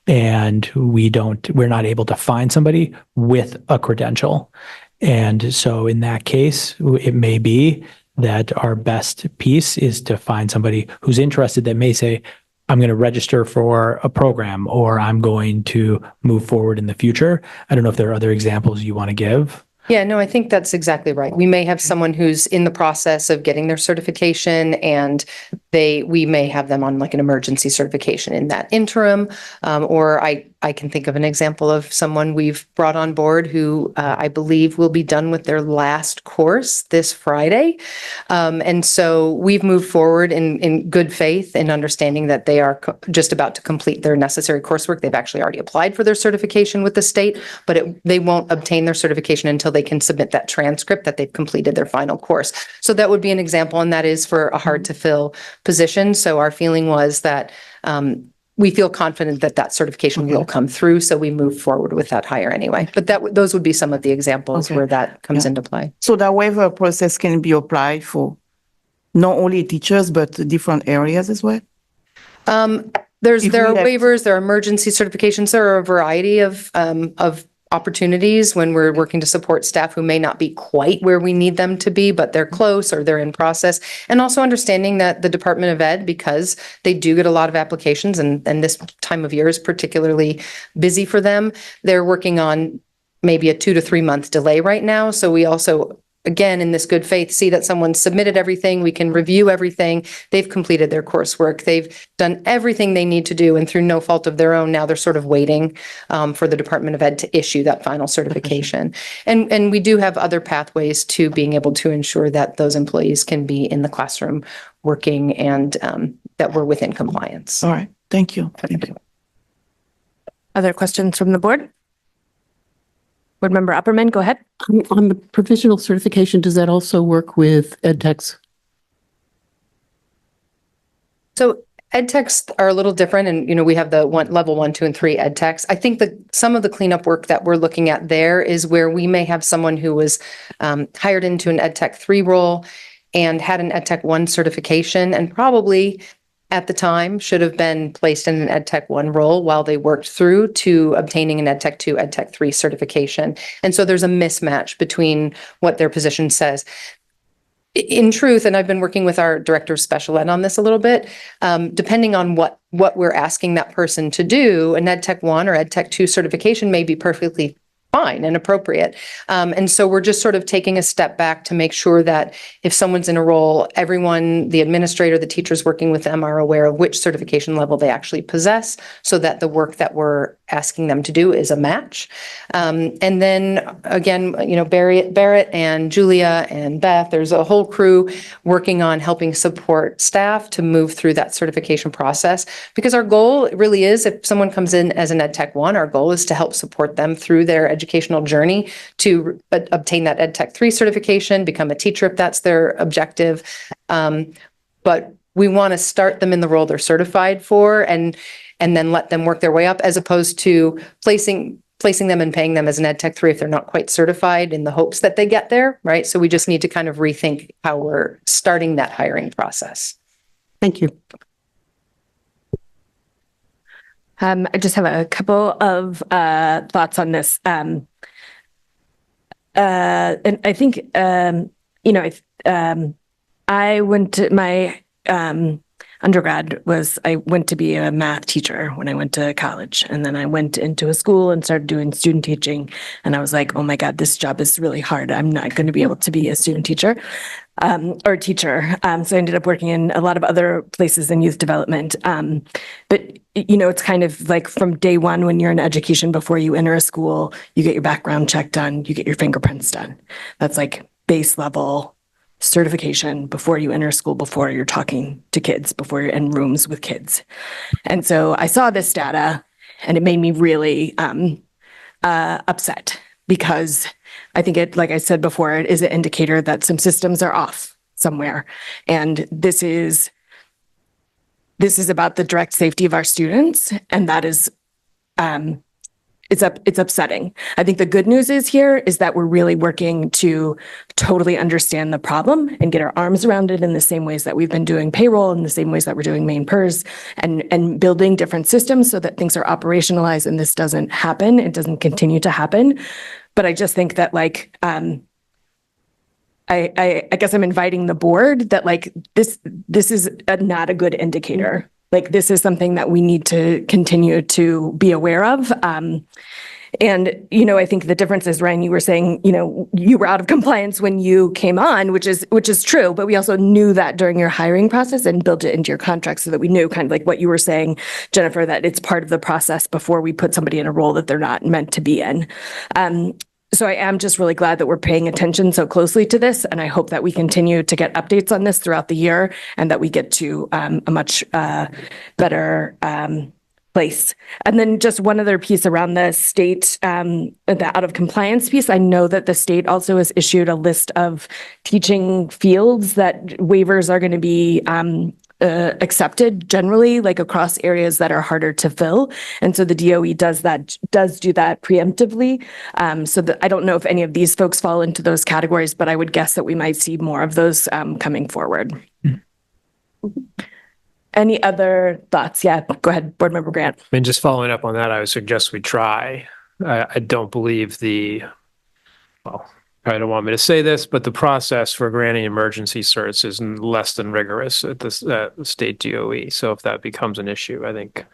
B: And we're not able to find somebody with a credential. And so in that case, it may be that our best piece is to find somebody who's interested that may say, I'm going to register for a program, or I'm going to move forward in the future. I don't know if there are other examples you want to give.
F: Yeah, no, I think that's exactly right. We may have someone who's in the process of getting their certification, and we may have them on like an emergency certification in that interim. Or I can think of an example of someone we've brought on board who I believe will be done with their last course this Friday. And so we've moved forward in good faith in understanding that they are just about to complete their necessary coursework. They've actually already applied for their certification with the state, but they won't obtain their certification until they can submit that transcript that they've completed their final course. So that would be an example, and that is for a hard to fill position. So our feeling was that we feel confident that that certification will come through. So we move forward with that hire anyway. But those would be some of the examples where that comes into play.
G: So the waiver process can be applied for not only teachers, but different areas as well?
F: There are waivers, there are emergency certifications, there are a variety of opportunities when we're working to support staff who may not be quite where we need them to be, but they're close or they're in process. And also understanding that the Department of Ed, because they do get a lot of applications, and this time of year is particularly busy for them, they're working on maybe a 2 to 3 month delay right now. So we also, again, in this good faith, see that someone submitted everything, we can review everything, they've completed their coursework, they've done everything they need to do, and through no fault of their own, now they're sort of waiting for the Department of Ed to issue that final certification. And we do have other pathways to being able to ensure that those employees can be in the classroom working, and that we're within compliance.
G: All right. Thank you. Thank you.
A: Other questions from the board? Board Member Upperman, go ahead.
H: On the provisional certification, does that also work with ed techs?
F: So ed techs are a little different, and we have the level 1, 2, and 3 ed techs. I think that some of the cleanup work that we're looking at there is where we may have someone who was hired into an ed tech 3 role and had an ed tech 1 certification, and probably at the time should have been placed in an ed tech 1 role while they worked through to obtaining an ed tech 2, ed tech 3 certification. And so there's a mismatch between what their position says. In truth, and I've been working with our director of special ed on this a little bit, depending on what we're asking that person to do, an ed tech 1 or ed tech 2 certification may be perfectly fine and appropriate. And so we're just sort of taking a step back to make sure that if someone's in a role, everyone, the administrator, the teachers working with them are aware of which certification level they actually possess, so that the work that we're asking them to do is a match. And then again, Barrett and Julia and Beth, there's a whole crew working on helping support staff to move through that certification process, because our goal really is, if someone comes in as an ed tech 1, our goal is to help support them through their educational journey to obtain that ed tech 3 certification, become a teacher if that's their objective. But we want to start them in the role they're certified for, and then let them work their way up, as opposed to placing them and paying them as an ed tech 3 if they're not quite certified, in the hopes that they get there, right? So we just need to kind of rethink how we're starting that hiring process.
H: Thank you.
A: I just have a couple of thoughts on this. And I think, I went to my undergrad I went to be a math teacher when I went to college. And then I went into a school and started doing student teaching. And I was like, oh my God, this job is really hard. I'm not going to be able to be a student teacher or teacher. So I ended up working in a lot of other places in youth development. But it's kind of like from day one, when you're in education, before you enter a school, you get your background check done, you get your fingerprints done. That's like base level certification before you enter school, before you're talking to kids, before you're in rooms with kids. And so I saw this data, and it made me really upset, because I think it, like I said before, it is an indicator that some systems are off somewhere. And this is about the direct safety of our students. And that is it's upsetting. I think the good news is that we're really working to totally understand the problem and get our arms around it in the same ways that we've been doing payroll, in the same ways that we're doing Maine PERS, and building different systems so that things are operationalized and this doesn't happen. It doesn't continue to happen. But I just think that like, I guess I'm inviting the board that like this is not a good indicator. Like this is something that we need to continue to be aware of. And, you know, I think the difference is, Ryan, you were saying, you know, you were out of compliance when you came on, which is true, but we also knew that during your hiring process and built it into your contract so that we knew kind of like what you were saying, Jennifer, that it's part of the process before we put somebody in a role that they're not meant to be in. So I am just really glad that we're paying attention so closely to this, and I hope that we continue to get updates on this throughout the year and that we get to a much better place. And then just one other piece around the state, the out of compliance piece. I know that the state also has issued a list of teaching fields that waivers are going to be accepted generally, like across areas that are harder to fill. And so the DOE does do that preemptively. So that I don't know if any of these folks fall into those categories, but I would guess that we might see more of those coming forward. Any other thoughts? Yeah, go ahead, Board Member Grant.
I: I mean, just following up on that, I would suggest we try. I don't believe I don't want me to say this, but the process for granting emergency certs is less than rigorous at the state DOE. So if that becomes an issue, I think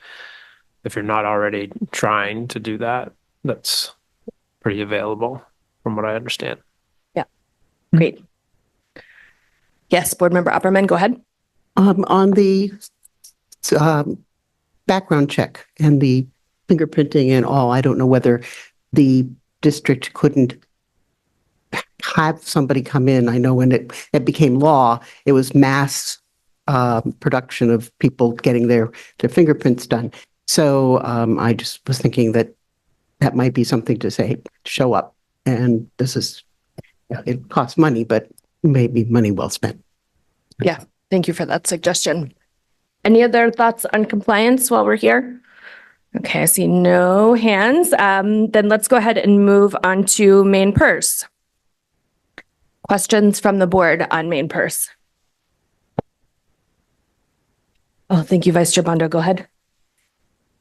I: if you're not already trying to do that, that's pretty available from what I understand.
A: Yeah, great. Yes, Board Member Opperman, go ahead.
H: On the background check and the fingerprinting and all, I don't know whether the district couldn't have somebody come in. I know when it became law, it was mass production of people getting their fingerprints done. So I just was thinking that might be something to say, show up. And this is, it costs money, but maybe money well spent.
A: Yeah, thank you for that suggestion. Any other thoughts on compliance while we're here? Okay, I see no hands. Then let's go ahead and move on to Maine PERS. Questions from the board on Maine PERS? Oh, thank you, Vice Chair Bondo. Go ahead.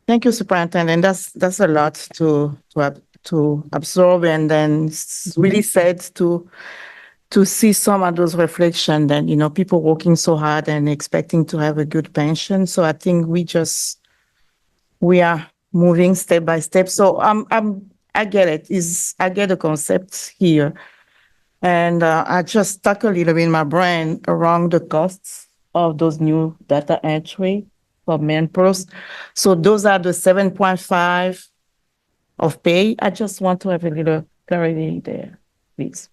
G: Thank you, Superintendent. That's a lot to absorb, and then it's really sad to see some of those reflections. And you know, people working so hard and expecting to have a good pension. So I think we are moving step by step. So I get it. I get the concept here. And I just stuck a little bit in my brain around the costs of those new data entry for Maine PERS. So those are the 7.5 of pay. I just want to have a little clarity there, please.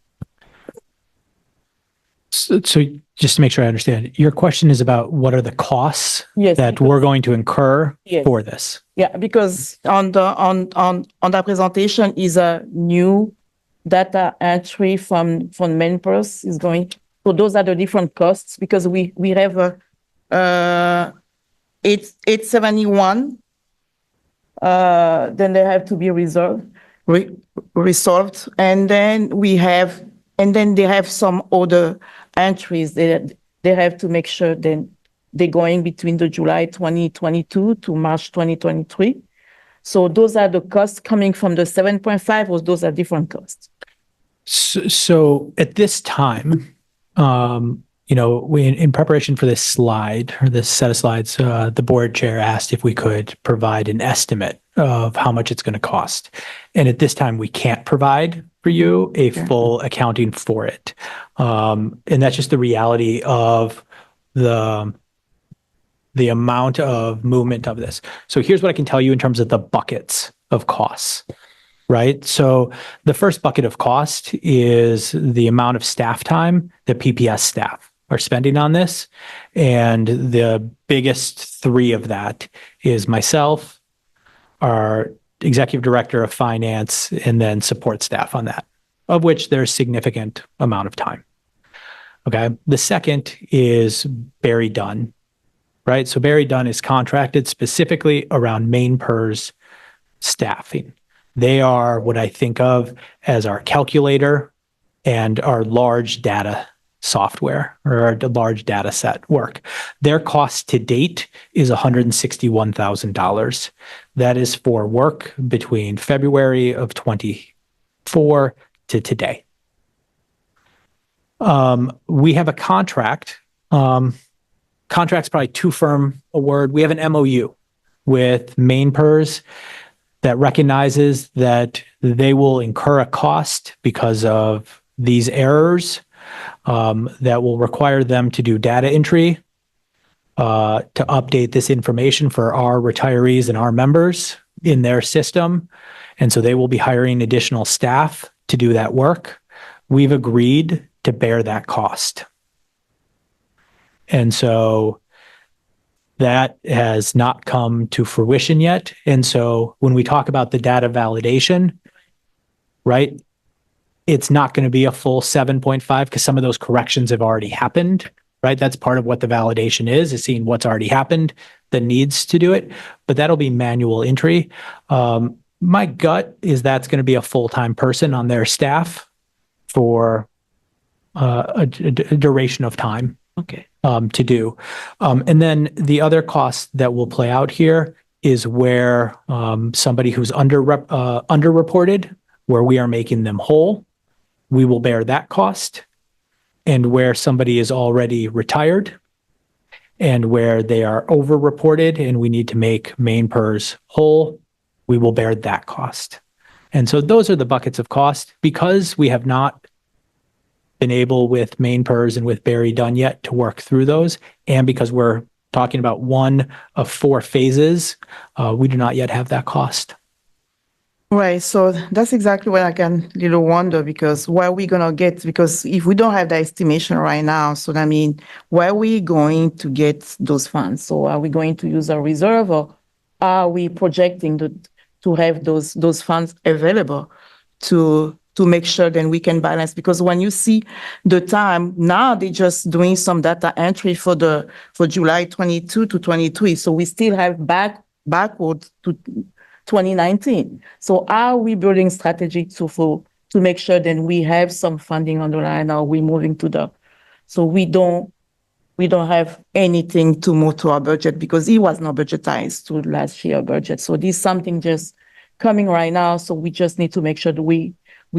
B: So just to make sure I understand, your question is about what are the costs that we're going to incur for this?
G: Yeah, because on the presentation is a new data entry from Maine PERS is going. So those are the different costs because we have a 871. Then they have to be resolved, and then they have some other entries that they have to make sure then they're going between the July 2022 to March 2023. So those are the costs coming from the 7.5, or those are different costs.
B: So at this time, in preparation for this slide or this set of slides, the board chair asked if we could provide an estimate of how much it's going to cost. And at this time, we can't provide for you a full accounting for it. And that's just the reality of the amount of movement of this. So here's what I can tell you in terms of the buckets of costs, right? So the first bucket of cost is the amount of staff time that PPS staff are spending on this. And the biggest three of that is myself, our executive director of finance, and then support staff on that, of which there's significant amount of time. Okay. The second is Barry Dunn, right? So Barry Dunn is contracted specifically around Maine PERS staffing. They are what I think of as our calculator and our large data software or our large data set work. Their cost to date is $161,000. That is for work between February of 24 to today. We have a contract. Contract's probably too firm a word. We have an MOU with Maine PERS that recognizes that they will incur a cost because of these errors, that will require them to do data entry, to update this information for our retirees and our members in their system. And so they will be hiring additional staff to do that work. We've agreed to bear that cost. And so that has not come to fruition yet. And so when we talk about the data validation, right, it's not going to be a full 7.5 because some of those corrections have already happened, right? That's part of what the validation is seeing what's already happened that needs to do it. But that'll be manual entry. My gut is that's going to be a full-time person on their staff for a duration of time.
A: Okay.
B: To do. And then the other cost that will play out here is where somebody who's underreported, where we are making them whole, we will bear that cost. And where somebody is already retired and where they are overreported and we need to make Maine PERS whole, we will bear that cost. And so those are the buckets of cost. Because we have not been able with Maine PERS and with Barry done yet to work through those, and because we're talking about one of 4 phases, we do not yet have that cost.
G: Right. So that's exactly what I can little wonder, because where are we going to get, because if we don't have the estimation right now, so I mean, where are we going to get those funds? So are we going to use a reserve, or are we projecting to have those funds available to make sure then we can balance? Because when you see the time now, they're just doing some data entry for July 22 to 23. So we still have backwards to 2019. So are we building strategy to make sure then we have some funding on the line, or we moving so we don't have anything to move to our budget, because it was not budgetized to last year budget. So this is something just coming right now. So we just need to make sure that we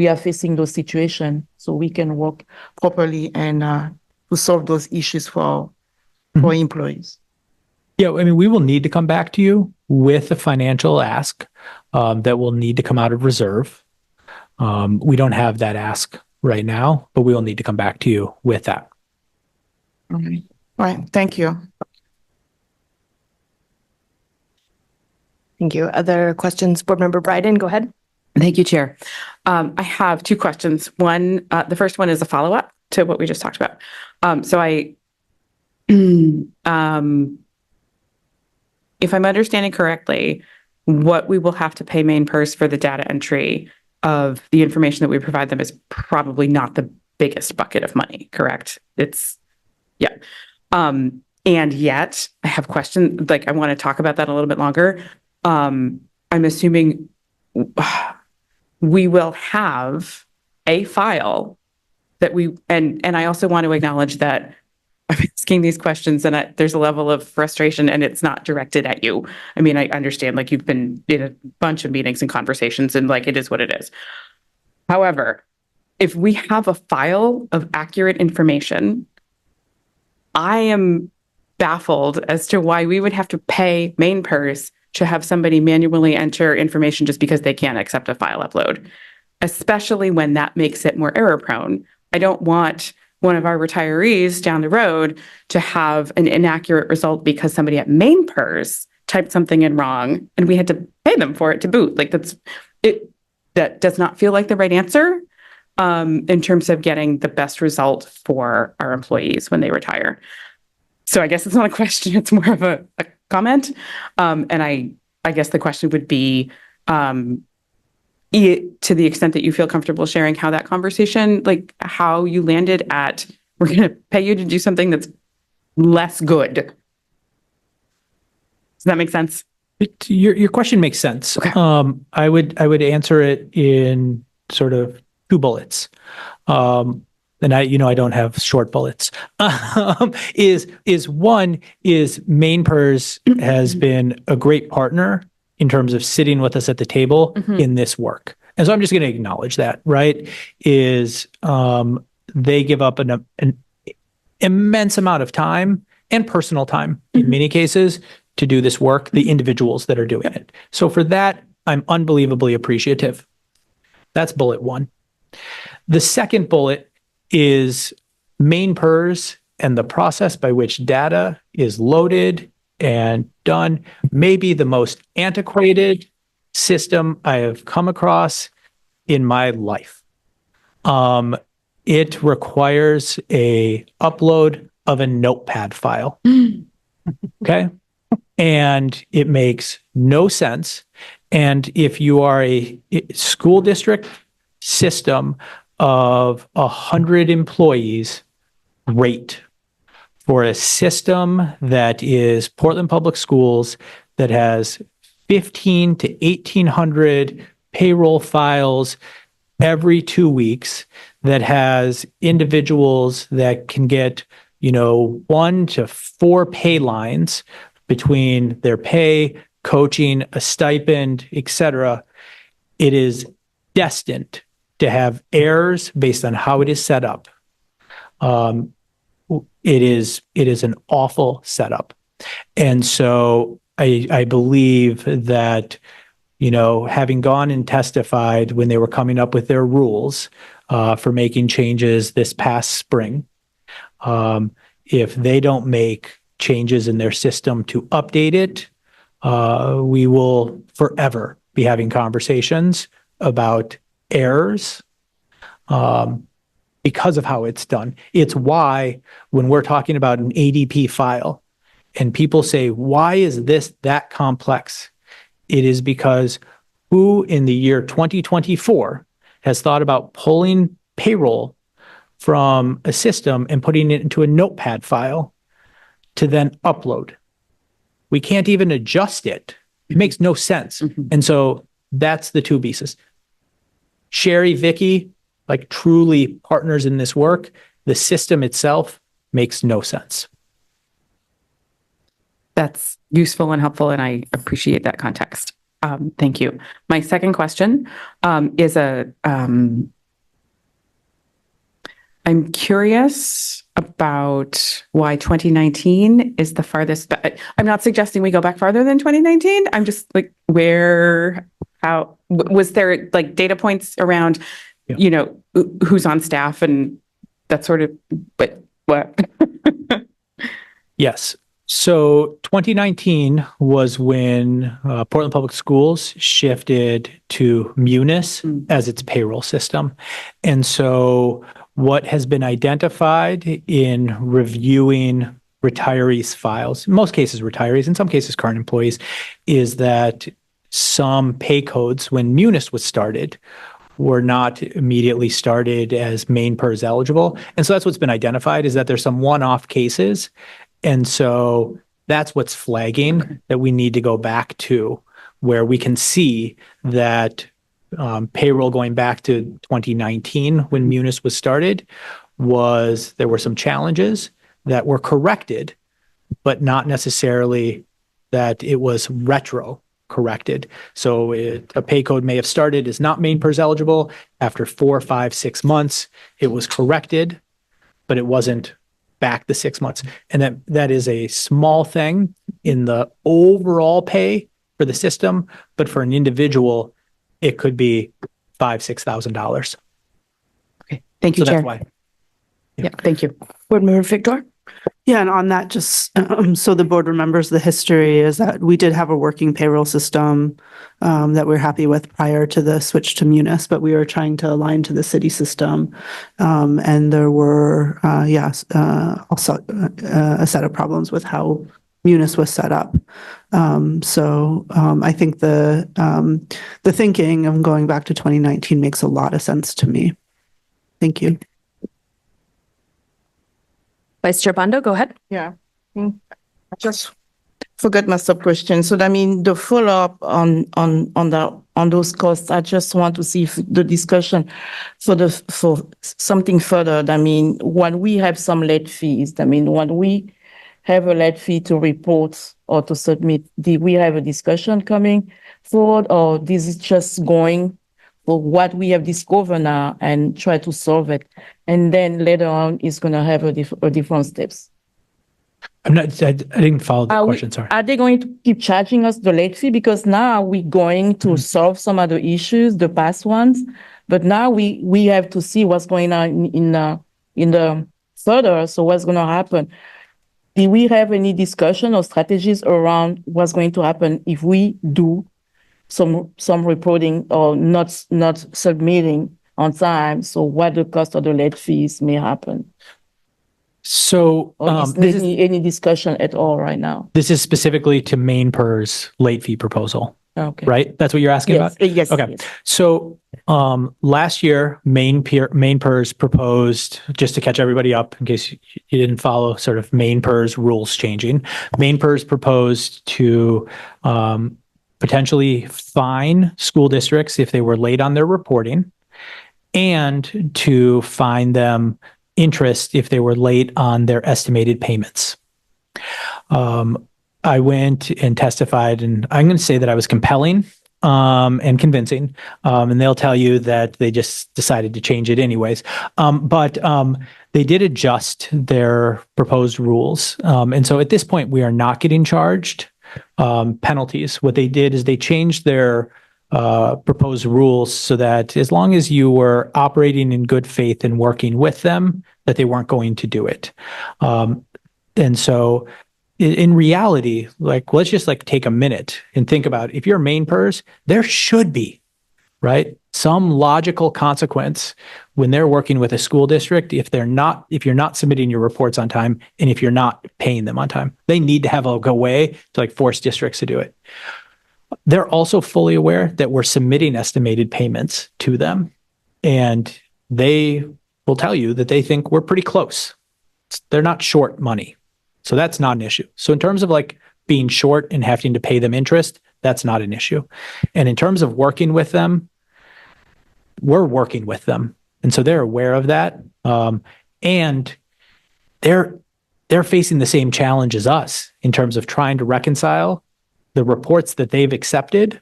G: are facing those situations so we can work properly and to solve those issues for employees.
B: Yeah, I mean, we will need to come back to you with a financial ask that will need to come out of reserve. We don't have that ask right now, but we will need to come back to you with that.
G: All right. Thank you.
A: Thank you. Other questions? Board Member Bryden, go ahead.
D: Thank you, Chair. I have 2 questions. One, the first one is a follow-up to what we just talked about. If I'm understanding correctly, what we will have to pay Maine PERS for the data entry of the information that we provide them is probably not the biggest bucket of money, correct? Yeah. And yet I have questions, like I want to talk about that a little bit longer. I'm assuming we will have a file that and I also want to acknowledge that I'm asking these questions and there's a level of frustration, and it's not directed at you. I mean, I understand, like, you've been in a bunch of meetings and conversations, and like, it is what it is. However, if we have a file of accurate information, I am baffled as to why we would have to pay Maine PERS to have somebody manually enter information just because they can't accept a file upload, especially when that makes it more error prone. I don't want one of our retirees down the road to have an inaccurate result because somebody at Maine PERS typed something in wrong and we had to pay them for it to boot. Like, that does not feel like the right answer in terms of getting the best result for our employees when they retire. So I guess it's not a question, it's more of a comment. And I guess the question would be, to the extent that you feel comfortable sharing how that conversation, like how you landed at, we're going to pay you to do something that's less good. Does that make sense?
B: Your question makes sense.
D: Okay.
B: I would answer it in sort of 2 bullets. And I don't have short bullets. Is one is Maine PERS has been a great partner in terms of sitting with us at the table in this work. And so I'm just going to acknowledge that, right? They give up an immense amount of time and personal time in many cases to do this work, the individuals that are doing it. So for that, I'm unbelievably appreciative. That's bullet 1. The second bullet is Maine PERS and the process by which data is loaded and done may be the most antiquated system I have come across in my life. It requires a upload of a notepad file. Okay. And it makes no sense. And if you are a school district system of 100 employees, great. For a system that is Portland Public Schools that has 15 to 1,800 payroll files every 2 weeks, that has individuals that can get, 1 to 4 pay lines between their pay, coaching, a stipend, etc., it is destined to have errors based on how it is set up. It is an awful setup. And so I believe that, having gone and testified when they were coming up with their rules for making changes this past spring, if they don't make changes in their system to update it, we will forever be having conversations about errors because of how it's done. It's why when we're talking about an ADP file and people say, why is this that complex? It is because who in the year 2024 has thought about pulling payroll from a system and putting it into a notepad file to then upload? We can't even adjust it. It makes no sense. And so that's the 2 pieces. Sherry, Vicky, like truly partners in this work. The system itself makes no sense.
D: That's useful and helpful, and I appreciate that context. Thank you. My second question is I'm curious about why 2019 is the farthest. I'm not suggesting we go back farther than 2019. I'm just like, how was there like data points around, who's on staff and that sort of, but what?
B: Yes. So 2019 was when Portland Public Schools shifted to Munis as its payroll system. And so what has been identified in reviewing retirees' files, in most cases retirees, in some cases current employees, is that some pay codes when Munis was started were not immediately started as Maine PERS eligible. And so that's what's been identified, is that there's some one-off cases. And so that's what's flagging that we need to go back to, where we can see that payroll going back to 2019 when Munis was started there were some challenges that were corrected, but not necessarily that it was retro corrected. So a pay code may have started as not Maine PERS eligible. After 4, 5, 6 months, it was corrected, but it wasn't back the 6 months. And that is a small thing in the overall pay for the system, but for an individual, it could be $5,000-$6,000.
D: Okay, thank you,
B: So
D: Chair.
B: that's why.
D: Yeah, thank you.
A: Board Member Victor?
J: Yeah, and on that, just so the board remembers, the history is that we did have a working payroll system that we're happy with prior to the switch to Munis, but we were trying to align to the city system. And there were, also a set of problems with how Munis was set up. So I think the thinking of going back to 2019 makes a lot of sense to me. Thank you.
A: Vice Chair Bondo, go ahead.
G: Yeah. Just forgot my sub question. So I mean, the follow-up on those costs, I just want to see if the discussion for something further. I mean, when we have some late fees, I mean, when we have a late fee to report or to submit, do we have a discussion coming forward, or this is just going for what we have discovered now and try to solve it, and then later on it's going to have a different steps?
B: I didn't follow the question, sorry.
G: Are they going to keep charging us the late fee? Because now we're going to solve some of the issues, the past ones, but now we have to see what's going on in the further. So what's going to happen? Do we have any discussion or strategies around what's going to happen if we do some reporting or not submitting on time? So what the cost of the late fees may happen?
B: So
G: Is any discussion at all right now?
B: this is specifically to Maine PERS late fee proposal,
G: Okay.
B: right? That's what you're asking
G: Yes.
B: about?
G: Yes.
B: Okay.
G: Yes.
B: So last year, Maine PERS proposed, just to catch everybody up in case you didn't follow sort of Maine PERS rules changing, Maine PERS proposed to potentially fine school districts if they were late on their reporting, and to fine them interest if they were late on their estimated payments. I went and testified, and I'm going to say that I was compelling and convincing, and they'll tell you that they just decided to change it anyways. But they did adjust their proposed rules. And so at this point, we are not getting charged penalties. What they did is they changed their proposed rules so that as long as you were operating in good faith and working with them, that they weren't going to do it. And so in reality, like, let's just like take a minute and think about, if you're Maine PERS, there should be, right, some logical consequence when they're working with a school district if you're not submitting your reports on time and if you're not paying them on time. They need to have a way to like force districts to do it. They're also fully aware that we're submitting estimated payments to them, and they will tell you that they think we're pretty close. They're not short money. So that's not an issue. So in terms of like being short and having to pay them interest, that's not an issue. And in terms of working with them, we're working with them. And so they're aware of that. And they're facing the same challenge as us in terms of trying to reconcile the reports that they've accepted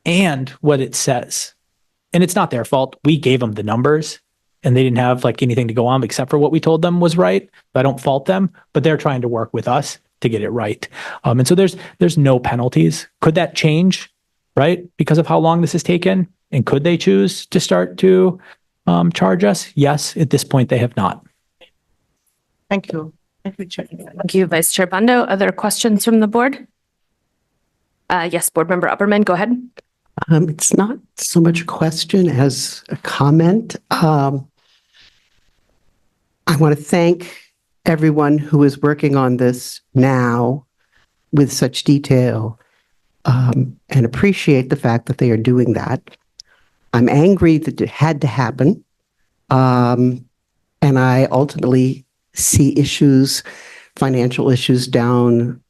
B: and what it says. And it's not their fault. We gave them the numbers and they didn't have like anything to go on except for what we told them was right. I don't fault them, but they're trying to work with us to get it right. And so there's no penalties. Could that change, right? Because of how long this has taken? And could they choose to start to charge us? Yes, at this point they have not.
G: Thank you. Thank you, Chair.
A: Thank you, Vice Chair Bando. Other questions from the board? Yes, Board Member Upperman, go ahead.
H: It's not so much a question as a comment. I want to thank everyone who is working on this now with such detail, and appreciate the fact that they are doing that. I'm angry that it had to happen. And I ultimately see issues, financial issues down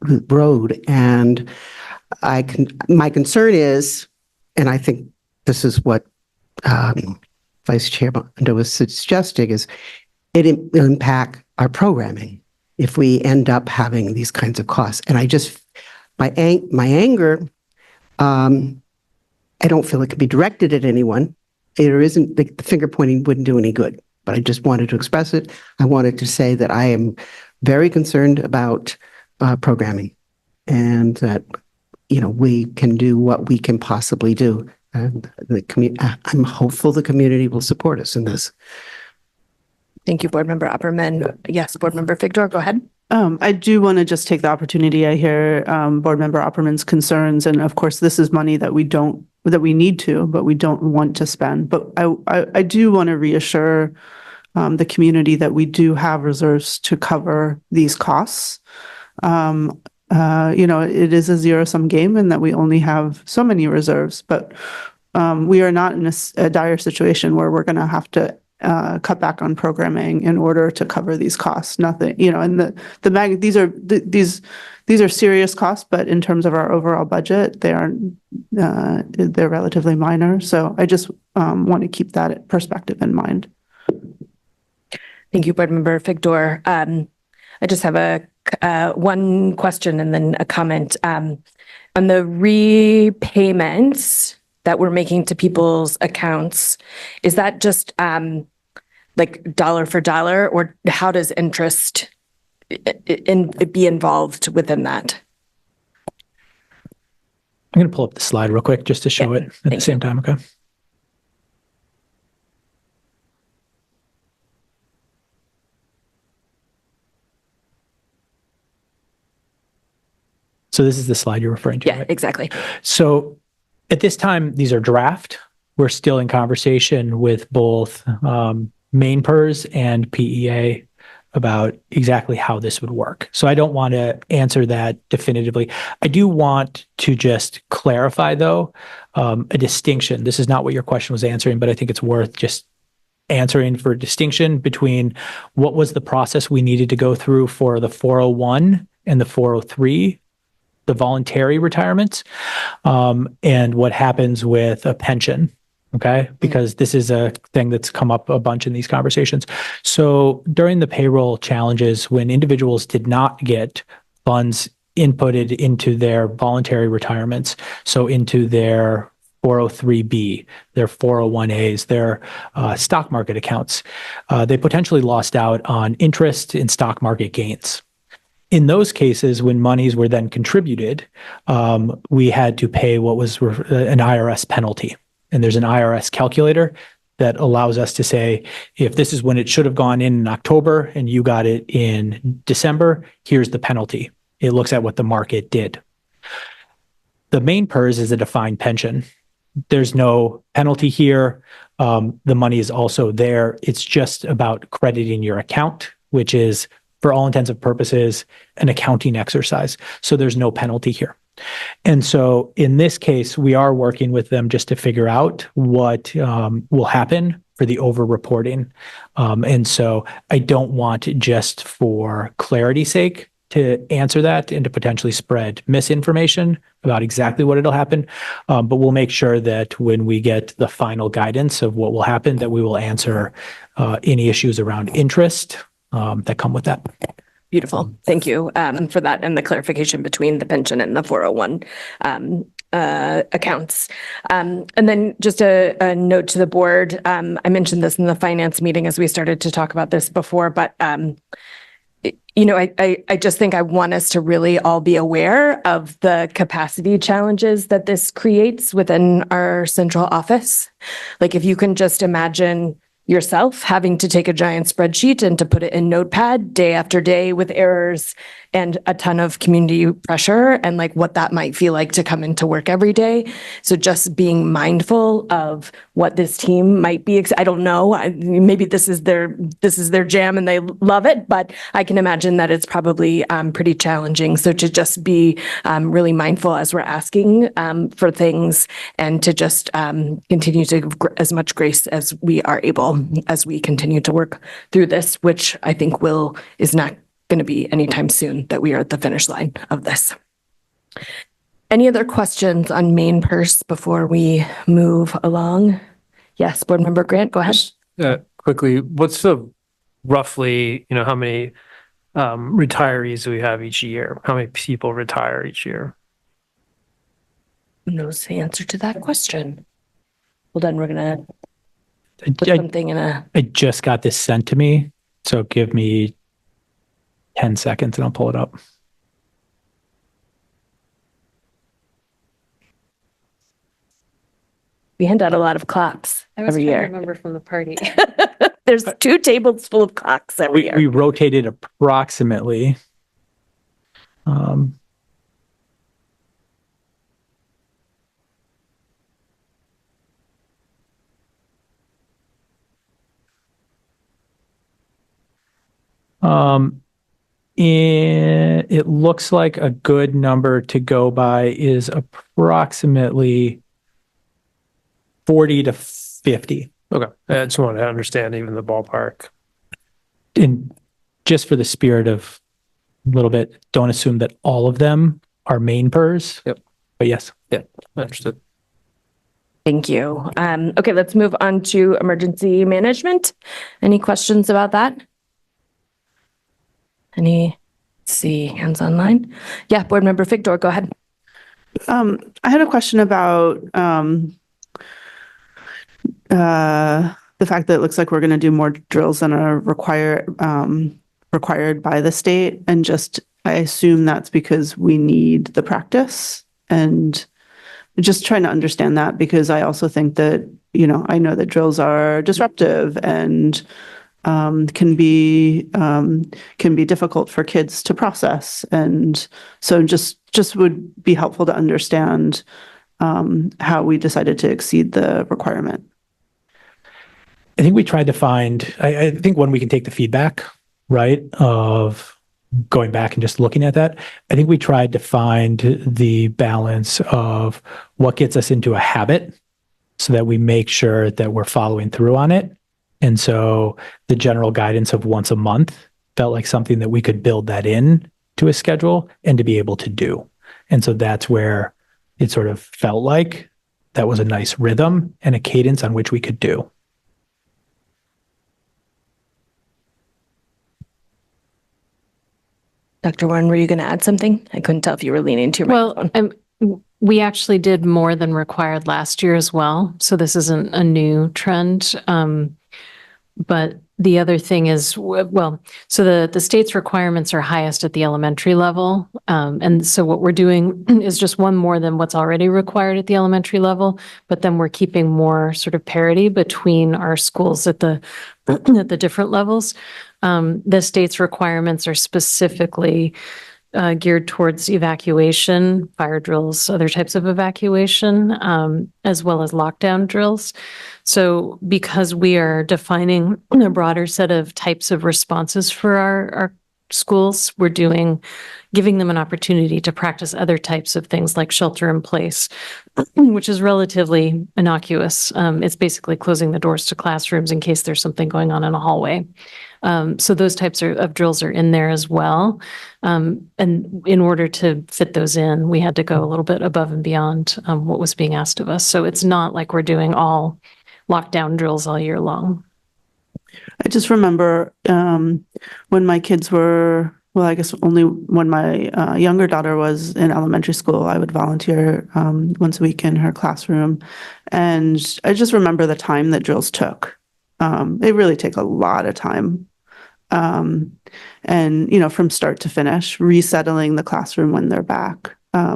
H: the road. And my concern is, and I think this is what Vice Chair Bando was suggesting, is it will impact our programming if we end up having these kinds of costs. And I just, my anger, I don't feel it can be directed at anyone. There isn't, the finger pointing wouldn't do any good, but I just wanted to express it. I wanted to say that I am very concerned about programming, and that, you know, we can do what we can possibly do. And I'm hopeful the community will support us in this.
A: Thank you, Board Member Upperman. Yes, Board Member Figdor, go ahead.
J: I do want to just take the opportunity. I hear Board Member Upperman's concerns, and of course, this is money that we need to, but we don't want to spend. But I do want to reassure the community that we do have reserves to cover these costs. You know, it is a zero-sum game, and that we only have so many reserves. But we are not in a dire situation where we're going to have to cut back on programming in order to cover these costs. Nothing, and these are serious costs, but in terms of our overall budget, they're relatively minor. So I just want to keep that perspective in mind.
A: Thank you, Board Member Figdor. I just have one question and then a comment. On the repayments that we're making to people's accounts, is that just like dollar for dollar, or how does interest be involved within that?
B: I'm going to pull up the slide real quick just to show it at the same time. Okay. So this is the slide you're referring to,
A: Yeah,
B: right?
A: exactly.
B: So at this time, these are draft. We're still in conversation with both Maine PERS and PEA about exactly how this would work. So I don't want to answer that definitively. I do want to just clarify, though, a distinction. This is not what your question was answering, but I think it's worth just answering for a distinction between what was the process we needed to go through for the 401 and the 403, the voluntary retirements, and what happens with a pension. Okay, because this is a thing that's come up a bunch in these conversations. So during the payroll challenges, when individuals did not get funds inputted into their voluntary retirements, so into their 403B, their 401As, their stock market accounts, they potentially lost out on interest in stock market gains. In those cases, when monies were then contributed, we had to pay what was an IRS penalty. And there's an IRS calculator that allows us to say, if this is when it should have gone in October and you got it in December, here's the penalty. It looks at what the market did. The Maine PERS is a defined pension. There's no penalty here. The money is also there. It's just about crediting your account, which is, for all intents and purposes, an accounting exercise. So there's no penalty here. And so in this case, we are working with them just to figure out what will happen for the over-reporting. And so I don't want, just for clarity's sake, to answer that and to potentially spread misinformation about exactly what it'll happen. But we'll make sure that when we get the final guidance of what will happen, that we will answer any issues around interest that come with that.
A: Beautiful. Thank you for that and the clarification between the pension and the 401 accounts. And then just a note to the board. I mentioned this in the finance meeting as we started to talk about this before, but I just think I want us to really all be aware of the capacity challenges that this creates within our central office. Like, if you can just imagine yourself having to take a giant spreadsheet and to put it in Notepad day after day with errors and a ton of community pressure, and like what that might feel like to come into work every day. So just being mindful of what this team might be. I don't know, maybe this is their jam and they love it, but I can imagine that it's probably pretty challenging. So to just be really mindful as we're asking for things, and to just continue to give as much grace as we are able as we continue to work through this, which I think is not going to be anytime soon that we are at the finish line of this. Any other questions on Maine PERS before we move along? Yes, Board Member Grant, go ahead.
I: Just, quickly, what's the roughly, how many retirees do we have each year? How many people retire each year?
A: Who knows the answer to that question? Hold on, we're going to put something in a...
B: I just got this sent to me, so give me 10 seconds and I'll pull it up.
A: We hand out a lot of clocks every year.
C: I remember from the party.
A: There's 2 tables full of clocks every year.
B: We rotated approximately. It looks like a good number to go by is approximately 40 to 50.
I: Okay, I just want to understand even the ballpark.
B: And just for the spirit of a little bit, don't assume that all of them are Maine PERS.
I: Yep.
B: But yes.
I: Yeah, understood.
A: Thank you. Okay, let's move on to emergency management. Any questions about that? Let's see, hands online. Yeah, Board Member Figdor, go ahead.
J: I had a question about the fact that it looks like we're going to do more drills than are required by the state, and just I assume that's because we need the practice, and just trying to understand that, because I also think that, I know that drills are disruptive and can be difficult for kids to process, and so just would be helpful to understand how we decided to exceed the requirement.
B: I think we tried to find, I think when we can take the feedback, right, of going back and just looking at that, I think we tried to find the balance of what gets us into a habit so that we make sure that we're following through on it. And so the general guidance of once a month felt like something that we could build that in to a schedule and to be able to do. And so that's where it sort of felt like that was a nice rhythm and a cadence on which we could do.
A: Dr. Warren, were you going to add something? I couldn't tell if you were leaning to your microphone.
C: We actually did more than required last year as well. So this isn't a new trend. But the other thing is, so the state's requirements are highest at the elementary level. And so what we're doing is just one more than what's already required at the elementary level, but then we're keeping more sort of parity between our schools at the at the different levels. The state's requirements are specifically geared towards evacuation, fire drills, other types of evacuation, as well as lockdown drills. So because we are defining a broader set of types of responses for our schools, we're giving them an opportunity to practice other types of things like shelter in place, which is relatively innocuous. It's basically closing the doors to classrooms in case there's something going on in a hallway. So those types of drills are in there as well. And in order to fit those in, we had to go a little bit above and beyond what was being asked of us. So it's not like we're doing all lockdown drills all year long.
J: I just remember when my kids were, well, I guess only when my younger daughter was in elementary school, I would volunteer once a week in her classroom. And I just remember the time that drills took. They really take a lot of time. And, from start to finish, resettling the classroom when they're back. I,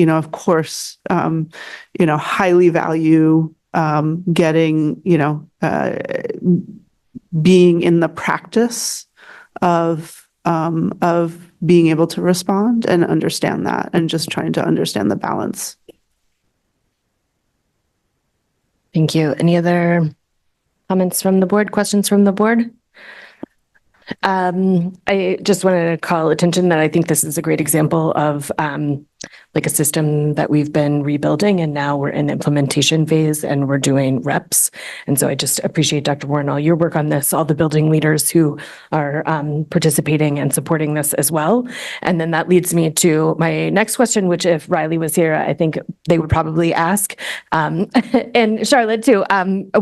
J: of course, highly value getting, being in the practice of being able to respond and understand that, and just trying to understand the balance.
A: Thank you. Any other comments from the board, questions from the board? I just wanted to call attention that I think this is a great example of like a system that we've been rebuilding, and now we're in implementation phase and we're doing reps. And so I just appreciate, Dr. Warren, all your work on this, all the building leaders who are participating and supporting this as well. And then that leads me to my next question, which if Riley was here, I think they would probably ask. And Charlotte too,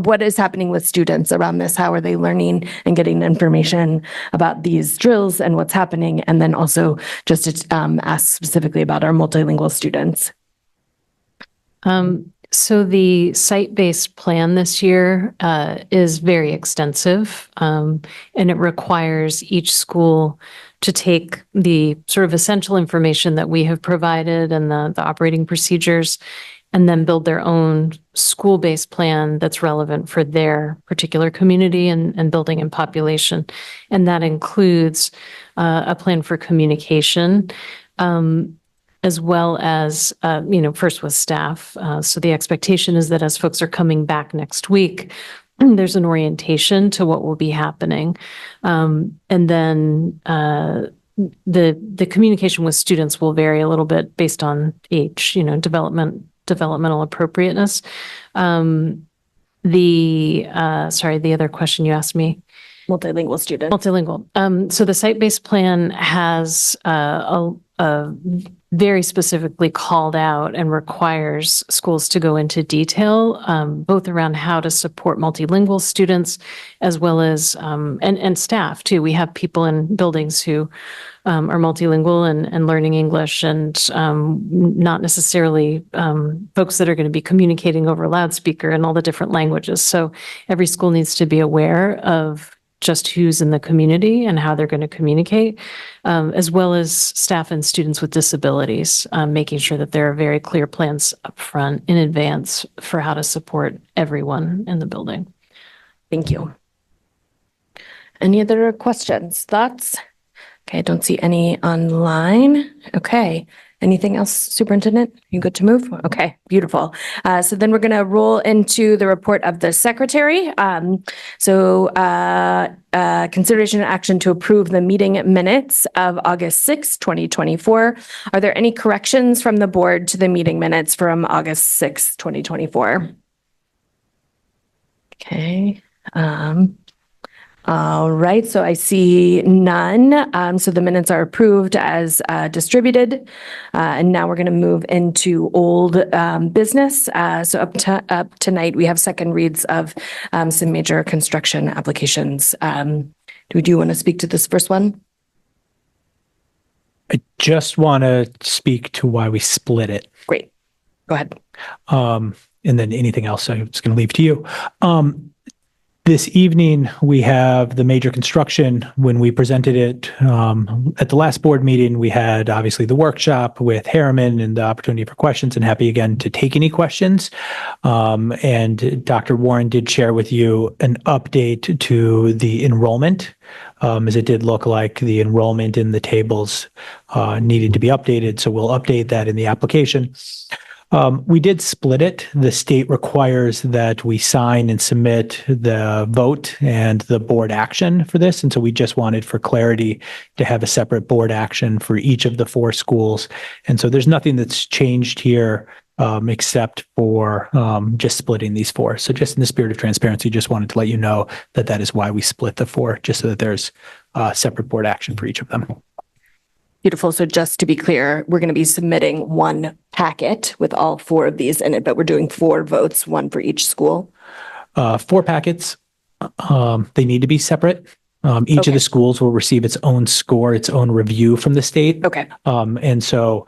A: what is happening with students around this? How are they learning and getting information about these drills and what's happening? And then also just to ask specifically about our multilingual students.
C: So the site-based plan this year is very extensive, and it requires each school to take the sort of essential information that we have provided and the operating procedures, and then build their own school-based plan that's relevant for their particular community and building and population. And that includes a plan for communication, as well as, first with staff. So the expectation is that as folks are coming back next week, there's an orientation to what will be happening. And then the communication with students will vary a little bit based on age, developmental appropriateness. the other question you asked me.
A: Multilingual students.
C: Multilingual. So the site-based plan has a very specifically called out and requires schools to go into detail, both around how to support multilingual students as well as, and staff too. We have people in buildings who are multilingual and learning English, and not necessarily folks that are going to be communicating over loudspeaker and all the different languages. So every school needs to be aware of just who's in the community and how they're going to communicate, as well as staff and students with disabilities, making sure that there are very clear plans up front in advance for how to support everyone in the building.
A: Thank you. Any other questions, thoughts? Okay, I don't see any online. Okay. Anything else, Superintendent? You good to move? Okay, beautiful. So then we're going to roll into the report of the secretary. Consideration and action to approve the meeting minutes of August 6, 2024. Are there any corrections from the board to the meeting minutes from August 6, 2024? Okay. All right, so I see none. So the minutes are approved as distributed. And now we're going to move into old business. So up tonight, we have second reads of some major construction applications. Do you want to speak to this first one?
B: I just want to speak to why we split it.
A: Great. Go ahead.
B: And then anything else I'm just going to leave to you. This evening, we have the major construction. When we presented it at the last board meeting, we had obviously the workshop with Harriman and the opportunity for questions, and happy again to take any questions. And Dr. Warren did share with you an update to the enrollment, as it did look like the enrollment in the tables needed to be updated. So we'll update that in the application. We did split it. The state requires that we sign and submit the vote and the board action for this. And so we just wanted for clarity to have a separate board action for each of the 4 schools. And so there's nothing that's changed here except for just splitting these 4. So just in the spirit of transparency, just wanted to let you know that that is why we split the 4, just so that there's a separate board action for each of them.
A: Beautiful. So just to be clear, we're going to be submitting one packet with all 4 of these in it, but we're doing 4 votes, 1 for each school.
B: 4 packets. They need to be separate. Each of the schools will receive its own score, its own review from the state.
A: Okay.
B: And so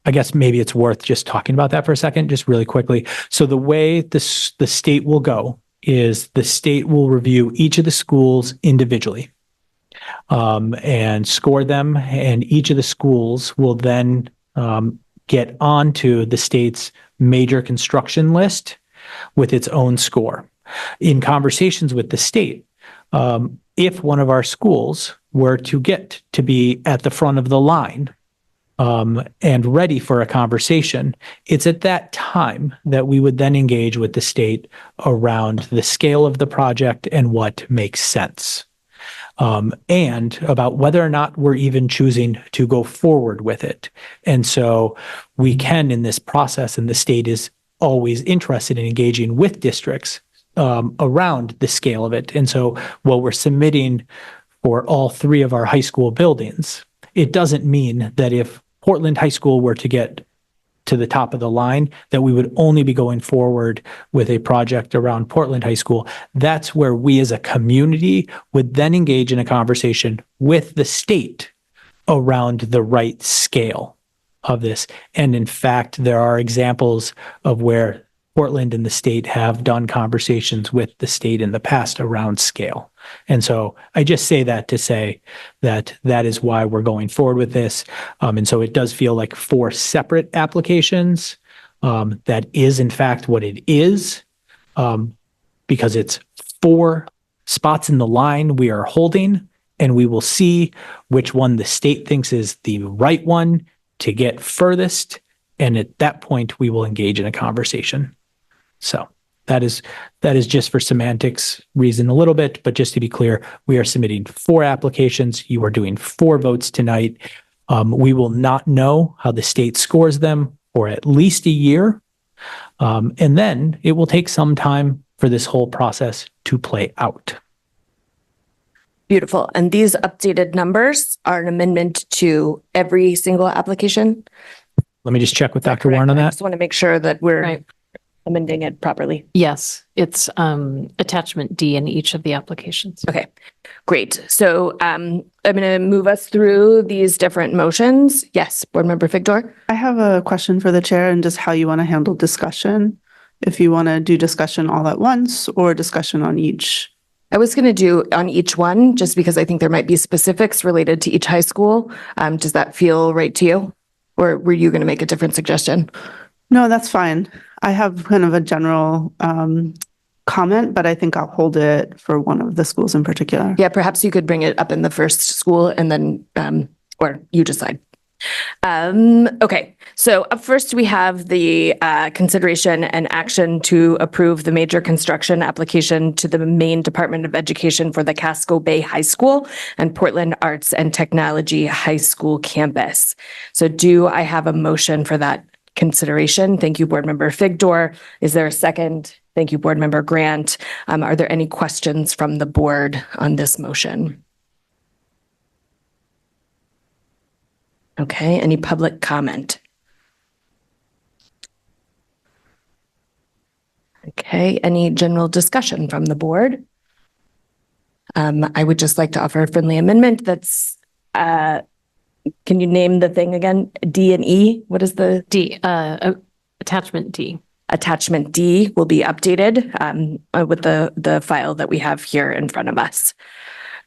B: I guess maybe it's worth just talking about that for a second, just really quickly. So the way the state will go is the state will review each of the schools individually. And score them, and each of the schools will then get onto the state's major construction list with its own score. In conversations with the state, if one of our schools were to get to be at the front of the line and ready for a conversation, it's at that time that we would then engage with the state around the scale of the project and what makes sense. And about whether or not we're even choosing to go forward with it. And so we can, in this process, and the state is always interested in engaging with districts around the scale of it. And so while we're submitting for all 3 of our high school buildings, it doesn't mean that if Portland High School were to get to the top of the line, that we would only be going forward with a project around Portland High School. That's where we as a community would then engage in a conversation with the state around the right scale of this. And in fact, there are examples of where Portland and the state have done conversations with the state in the past around scale. And so I just say that to say that that is why we're going forward with this. And so it does feel like 4 separate applications. That is, in fact, what it is, because it's 4 spots in the line we are holding, and we will see which one the state thinks is the right one to get furthest. And at that point, we will engage in a conversation. So that is just for semantics reason a little bit, but just to be clear, we are submitting 4 applications. You are doing 4 votes tonight. We will not know how the state scores them for at least a year. And then it will take some time for this whole process to play out.
A: Beautiful. And these updated numbers are an amendment to every single application?
B: Let me just check with
A: Is that
B: Dr. Warren on
A: correct? I
B: that.
A: just want to make sure that we're
C: Right.
A: amending it properly.
C: Yes, it's attachment D in each of the applications.
A: Okay, great. So I'm going to move us through these different motions. Yes, Board Member Figdor?
J: I have a question for the chair and just how you want to handle discussion. If you want to do discussion all at once or discussion on each.
A: I was going to do on each one, just because I think there might be specifics related to each high school. Does that feel right to you? Or were you going to make a different suggestion?
J: No, that's fine. I have kind of a general comment, but I think I'll hold it for one of the schools in particular.
A: Yeah, perhaps you could bring it up in the first school and then, or you decide. Okay, so up first we have the consideration and action to approve the major construction application to the Maine Department of Education for the Casco Bay High School and Portland Arts and Technology High School campus. So do I have a motion for that consideration? Thank you, Board Member Figdor. Is there a second? Thank you, Board Member Grant. Are there any questions from the board on this motion? Okay, any public comment? Okay, any general discussion from the board? I would just like to offer a friendly amendment that's, can you name the thing again? D and E? What is the?
C: D, attachment D.
A: Attachment D will be updated with the file that we have here in front of us.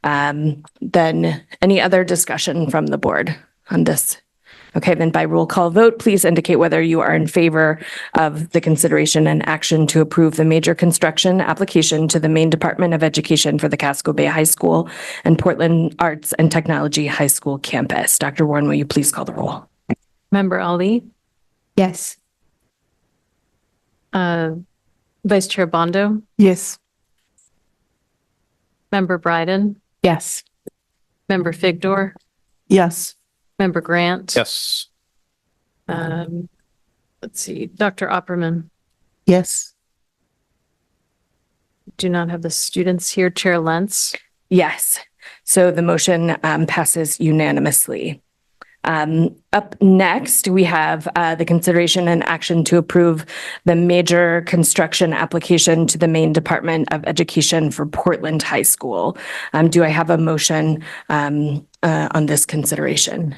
A: Then any other discussion from the board on this? Okay, then by roll call vote, please indicate whether you are in favor of the consideration and action to approve the major construction application to the Maine Department of Education for the Casco Bay High School and Portland Arts and Technology High School campus. Dr. Warren, will you please call the roll?
C: Member Ali,
F: Yes.
C: Vice Chair Bondo,
J: Yes.
C: Member Bryden,
F: Yes.
C: Member Figdor,
J: Yes.
C: Member Grant.
I: Yes.
C: Let's see, Dr. Opperman.
H: Yes.
C: Do not have the students here. Chair Lentz.
A: Yes. So the motion passes unanimously. Up next, we have the consideration and action to approve the major construction application to the Maine Department of Education for Portland High School. Do I have a motion on this consideration?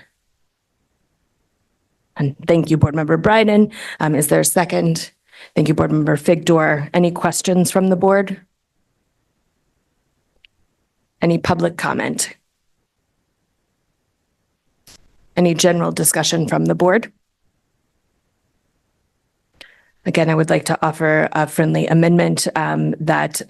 A: And thank you, Board Member Bryden. Is there a second? Thank you, Board Member Figdor. Any questions from the board? Any public comment? Any general discussion from the board? Again, I would like to offer a friendly amendment that,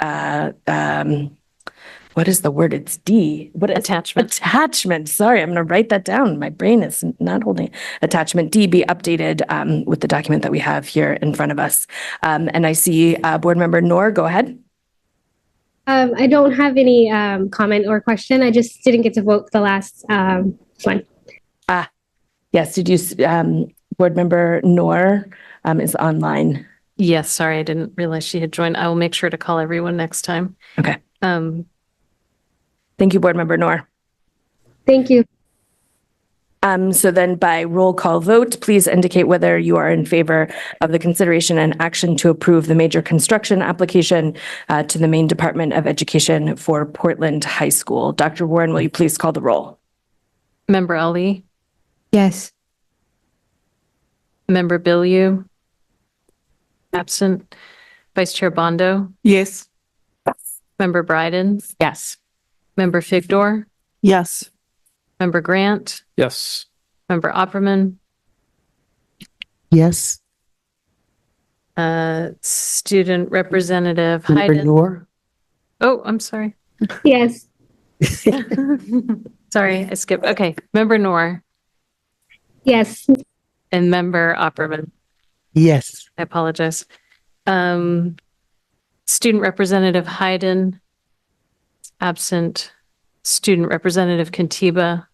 A: what is the word? It's D. What
C: Attachment.
A: Attachment. Sorry, I'm going to write that down. My brain is not holding. Attachment D be updated with the document that we have here in front of us. And I see Board Member Noor, go ahead.
K: I don't have any comment or question. I just didn't get to vote the last one.
A: Yes, did you, Board Member Noor is online.
C: Yes, sorry, I didn't realize she had joined. I will make sure to call everyone next time.
A: Okay. Thank you, Board Member Noor.
K: Thank you.
A: So then by roll call vote, please indicate whether you are in favor of the consideration and action to approve the major construction application to the Maine Department of Education for Portland High School. Dr. Warren, will you please call the roll?
C: Member Ali,
F: Yes.
C: Member Bilyeu, absent. Vice Chair Bondo,
J: Yes.
C: Member Bryden,
A: Yes.
C: Member Figdor,
J: Yes.
C: Member Grant,
I: Yes.
C: Member Opperman,
H: Yes.
C: Student Representative
H: Member
C: Hayden.
H: Noor?
C: Oh, I'm sorry.
K: Yes.
C: Sorry, I skipped. Okay, Member Noor
K: Yes.
C: and Member Opperman.
H: Yes.
C: I apologize. Student Representative Hayden, absent. Student Representative Kantiba,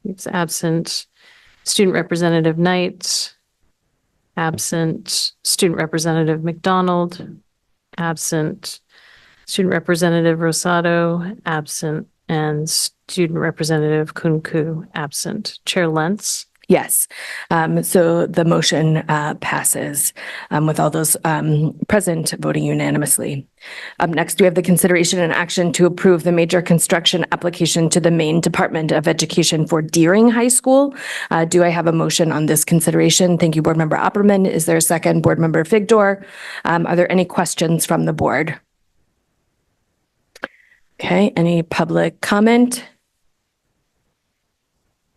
C: he's absent. Student Representative Knight, absent. Student Representative McDonald, absent. Student Representative Rosado, absent. And Student Representative Kunku, absent. Chair Lentz.
A: Yes. So the motion passes with all those present voting unanimously. Up next, we have the consideration and action to approve the major construction application to the Maine Department of Education for Deering High School. Do I have a motion on this consideration? Thank you, Board Member Opperman. Is there a second? Board Member Figdor. Are there any questions from the board? Okay, any public comment?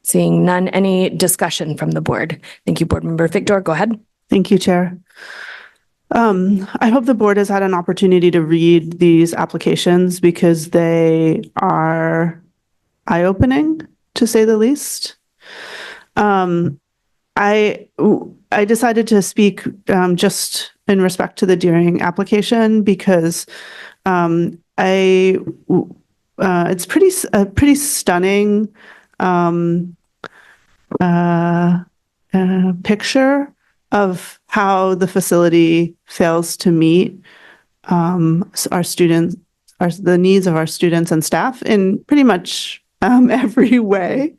A: Seeing none, any discussion from the board? Thank you, Board Member Figdor. Go ahead.
J: Thank you, Chair. I hope the board has had an opportunity to read these applications because they are eye-opening, to say the least. I decided to speak just in respect to the Deering application because it's pretty stunning picture of how the facility fails to meet our students, the needs of our students and staff in pretty much every way.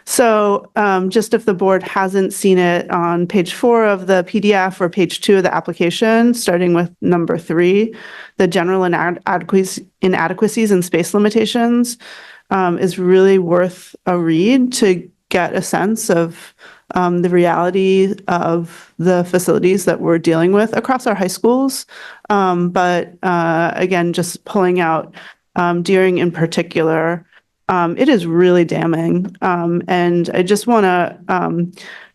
J: So just if the board hasn't seen it, on page 4 of the PDF or page 2 of the application, starting with number 3, the general inadequacies and space limitations is really worth a read to get a sense of the reality of the facilities that we're dealing with across our high schools. But again, just pulling out Deering in particular, it is really damning. And I just want to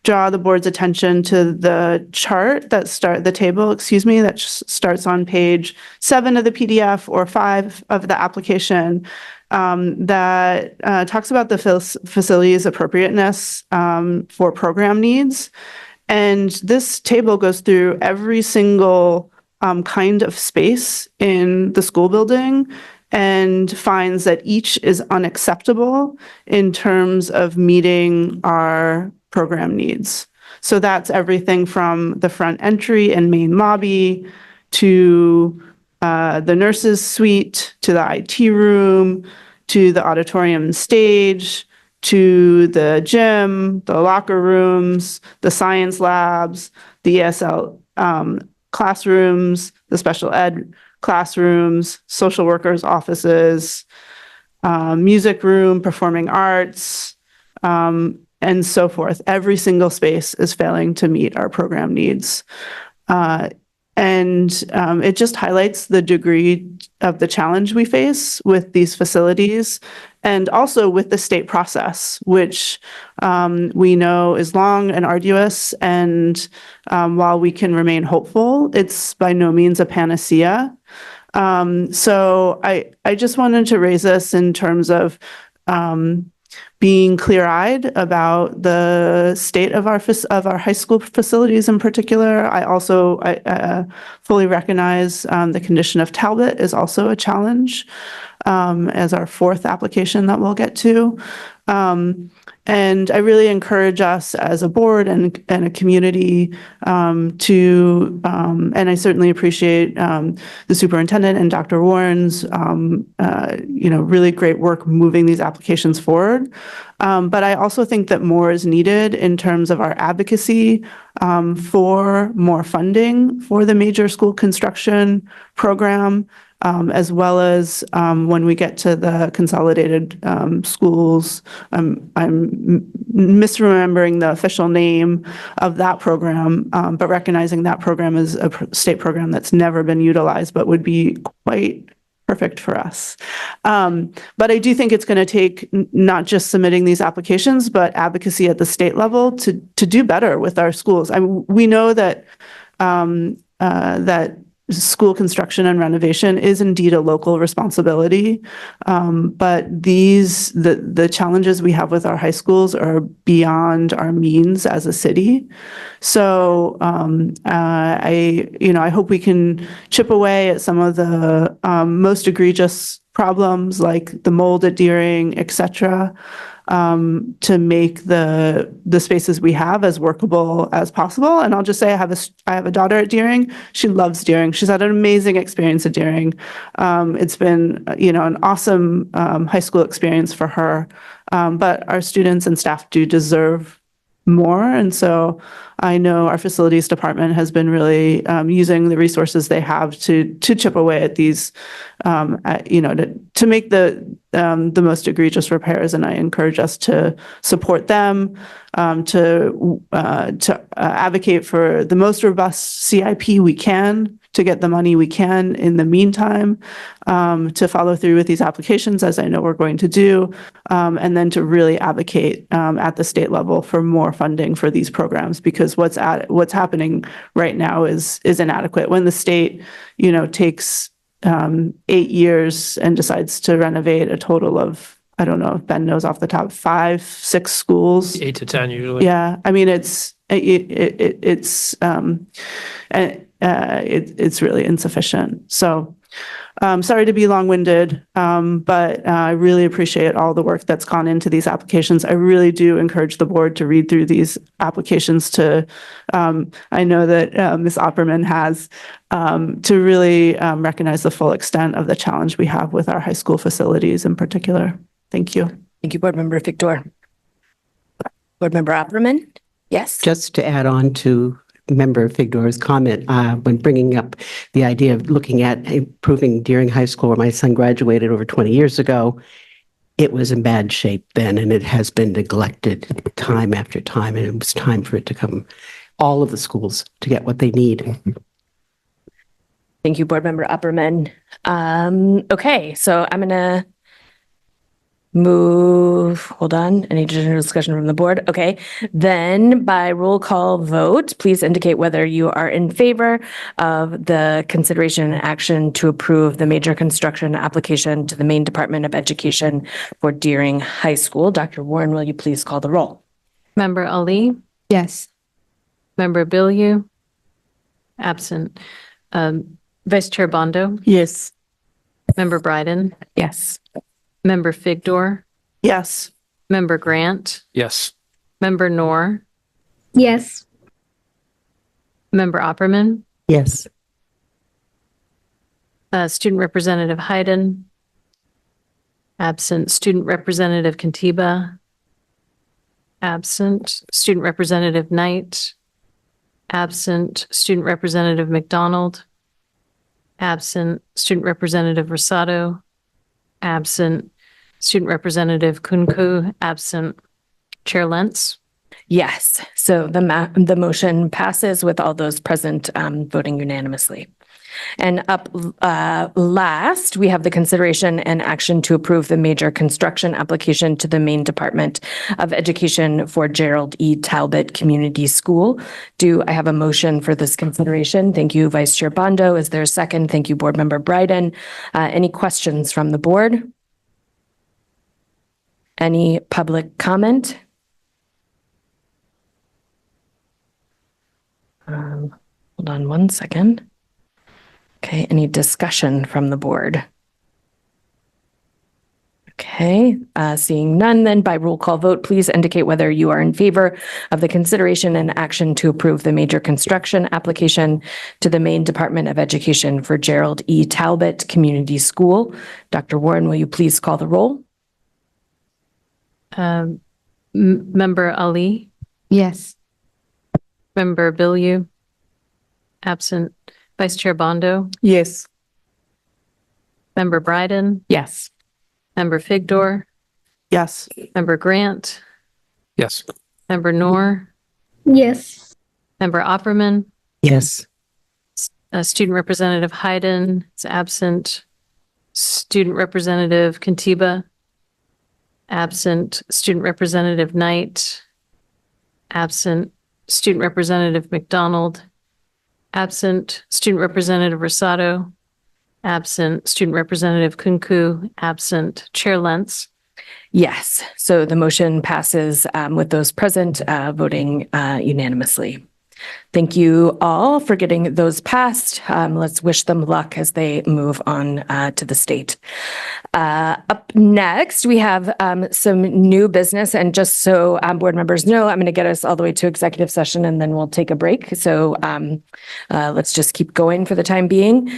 J: draw the board's attention to the chart that that starts on page 7 of the PDF or 5 of the application that talks about the facility's appropriateness for program needs. And this table goes through every single kind of space in the school building and finds that each is unacceptable in terms of meeting our program needs. So that's everything from the front entry and main lobby to the nurses' suite, to the IT room, to the auditorium and stage, to the gym, the locker rooms, the science labs, the ESL classrooms, the special ed classrooms, social workers' offices, music room, performing arts, and so forth. Every single space is failing to meet our program needs. And it just highlights the degree of the challenge we face with these facilities and also with the state process, which we know is long and arduous. And while we can remain hopeful, it's by no means a panacea. So I just wanted to raise this in terms of being clear-eyed about the state of our high school facilities in particular. I also fully recognize the condition of Talbot is also a challenge as our 4th application that we'll get to. And I really encourage us as a board and a community to, and I certainly appreciate the superintendent and Dr. Warren's, really great work moving these applications forward. But I also think that more is needed in terms of our advocacy for more funding for the major school construction program, as well as when we get to the consolidated schools. I'm misremembering the official name of that program, but recognizing that program is a state program that's never been utilized, but would be quite perfect for us. But I do think it's going to take not just submitting these applications, but advocacy at the state level to do better with our schools. We know that that school construction and renovation is indeed a local responsibility, but the challenges we have with our high schools are beyond our means as a city. So I hope we can chip away at some of the most egregious problems like the mold at Deering, et cetera, to make the spaces we have as workable as possible. And I'll just say I have a daughter at Deering. She loves Deering. She's had an amazing experience at Deering. It's been, an awesome high school experience for her. But our students and staff do deserve more. And so I know our facilities department has been really using the resources they have to chip away at these, to make the most egregious repairs. And I encourage us to support them, to advocate for the most robust CIP we can, to get the money we can in the meantime, to follow through with these applications, as I know we're going to do, and then to really advocate at the state level for more funding for these programs, because what's happening right now is inadequate. When the state, takes 8 years and decides to renovate a total of, I don't know if Ben knows off the top, 5, 6 schools.
I: 8 to 10 usually.
J: Yeah, I mean it's really insufficient. So sorry to be long-winded, but I really appreciate all the work that's gone into these applications. I really do encourage the board to read through these applications I know that Ms. Opperman has, to really recognize the full extent of the challenge we have with our high school facilities in particular. Thank you.
A: Thank you, Board Member Victor. Board Member Opperman? Yes?
H: Just to add on to Member Figdor's comment, when bringing up the idea of looking at improving Deering High School, where my son graduated over 20 years ago, it was in bad shape then, and it has been neglected time after time, and it was time for it to come, all of the schools, to get what they need.
A: Thank you, Board Member Opperman. Okay, so I'm going to hold on, any general discussion from the board? Okay, then by roll call vote, please indicate whether you are in favor of the consideration and action to approve the major construction application to the Maine Department of Education for Deering High School. Dr. Warren, will you please call the roll?
C: Member Ali?
F: Yes.
C: Member Bilyeu? Absent. Vice Chair Bondo?
G: Yes.
C: Member Bryden?
A: Yes.
C: Member Figdor?
J: Yes.
C: Member Grant?
I: Yes.
C: Member Noor?
K: Yes.
C: Member Opperman?
H: Yes.
C: Student Representative Hayden? Absent. Student Representative Kantiba? Absent. Student Representative Knight? Absent. Student Representative McDonald? Absent. Student Representative Rosado? Absent. Student Representative Kunku? Absent. Chair Lentz?
A: Yes, so the motion passes with all those present voting unanimously. And up last, we have the consideration and action to approve the major construction application to the Maine Department of Education for Greald E. Talbot Community School. Do I have a motion for this consideration? Thank you, Vice Chair Bondo. Is there a second? Thank you, Board Member Bryden. Any questions from the board? Any public comment? Hold on one second. Okay, any discussion from the board? Okay, seeing none, then by roll call vote, please indicate whether you are in favor of the consideration and action to approve the major construction application to the Maine Department of Education for Greald E. Talbot Community School. Dr. Warren, will you please call the roll?
C: Member Ali?
F: Yes.
C: Member Bilyeu? Absent. Vice Chair Bondo?
G: Yes.
C: Member Bryden?
A: Yes.
C: Member Figdor?
J: Yes.
C: Member Grant?
I: Yes.
C: Member Noor?
K: Yes.
C: Member Opperman?
H: Yes.
C: Student Representative Hayden is absent. Student Representative Kantiba? Absent. Student Representative Knight? Absent. Student Representative McDonald? Absent. Student Representative Rosado? Absent. Student Representative Kunku? Absent. Chair Lentz?
A: Yes, so the motion passes with those present voting unanimously. Thank you all for getting those passed. Let's wish them luck as they move on to the state. Up next, we have some new business. And just so board members know, I'm going to get us all the way to executive session and then we'll take a break. So let's just keep going for the time being.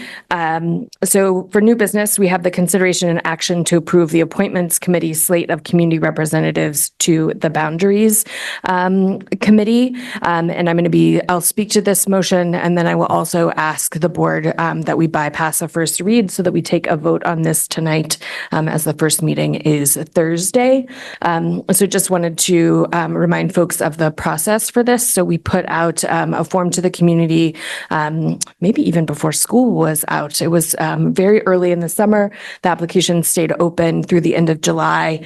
A: So for new business, we have the consideration and action to approve the appointments committee slate of community representatives to the boundaries committee. And I'll speak to this motion and then I will also ask the board that we bypass a first read so that we take a vote on this tonight as the first meeting is Thursday. So just wanted to remind folks of the process for this. So we put out a form to the community, maybe even before school was out. It was very early in the summer. The application stayed open through the end of July.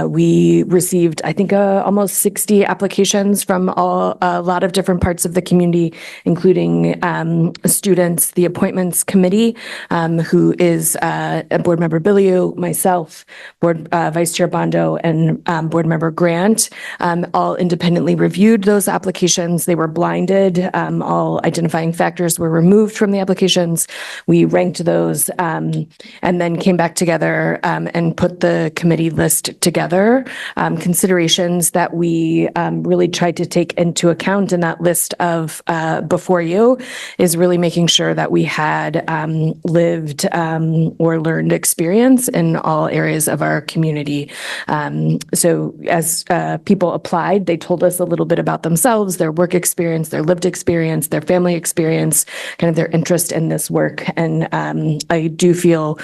A: We received, I think, almost 60 applications from a lot of different parts of the community, including students, the appointments committee, who is Board Member Billiou, myself, Vice Chair Bondo, and Board Member Grant, all independently reviewed those applications. They were blinded. All identifying factors were removed from the applications. We ranked those and then came back together and put the committee list together. Considerations that we really tried to take into account in that list of before you is really making sure that we had lived or learned experience in all areas of our community. So as people applied, they told us a little bit about themselves, their work experience, their lived experience, their family experience, kind of their interest in this work. And I do feel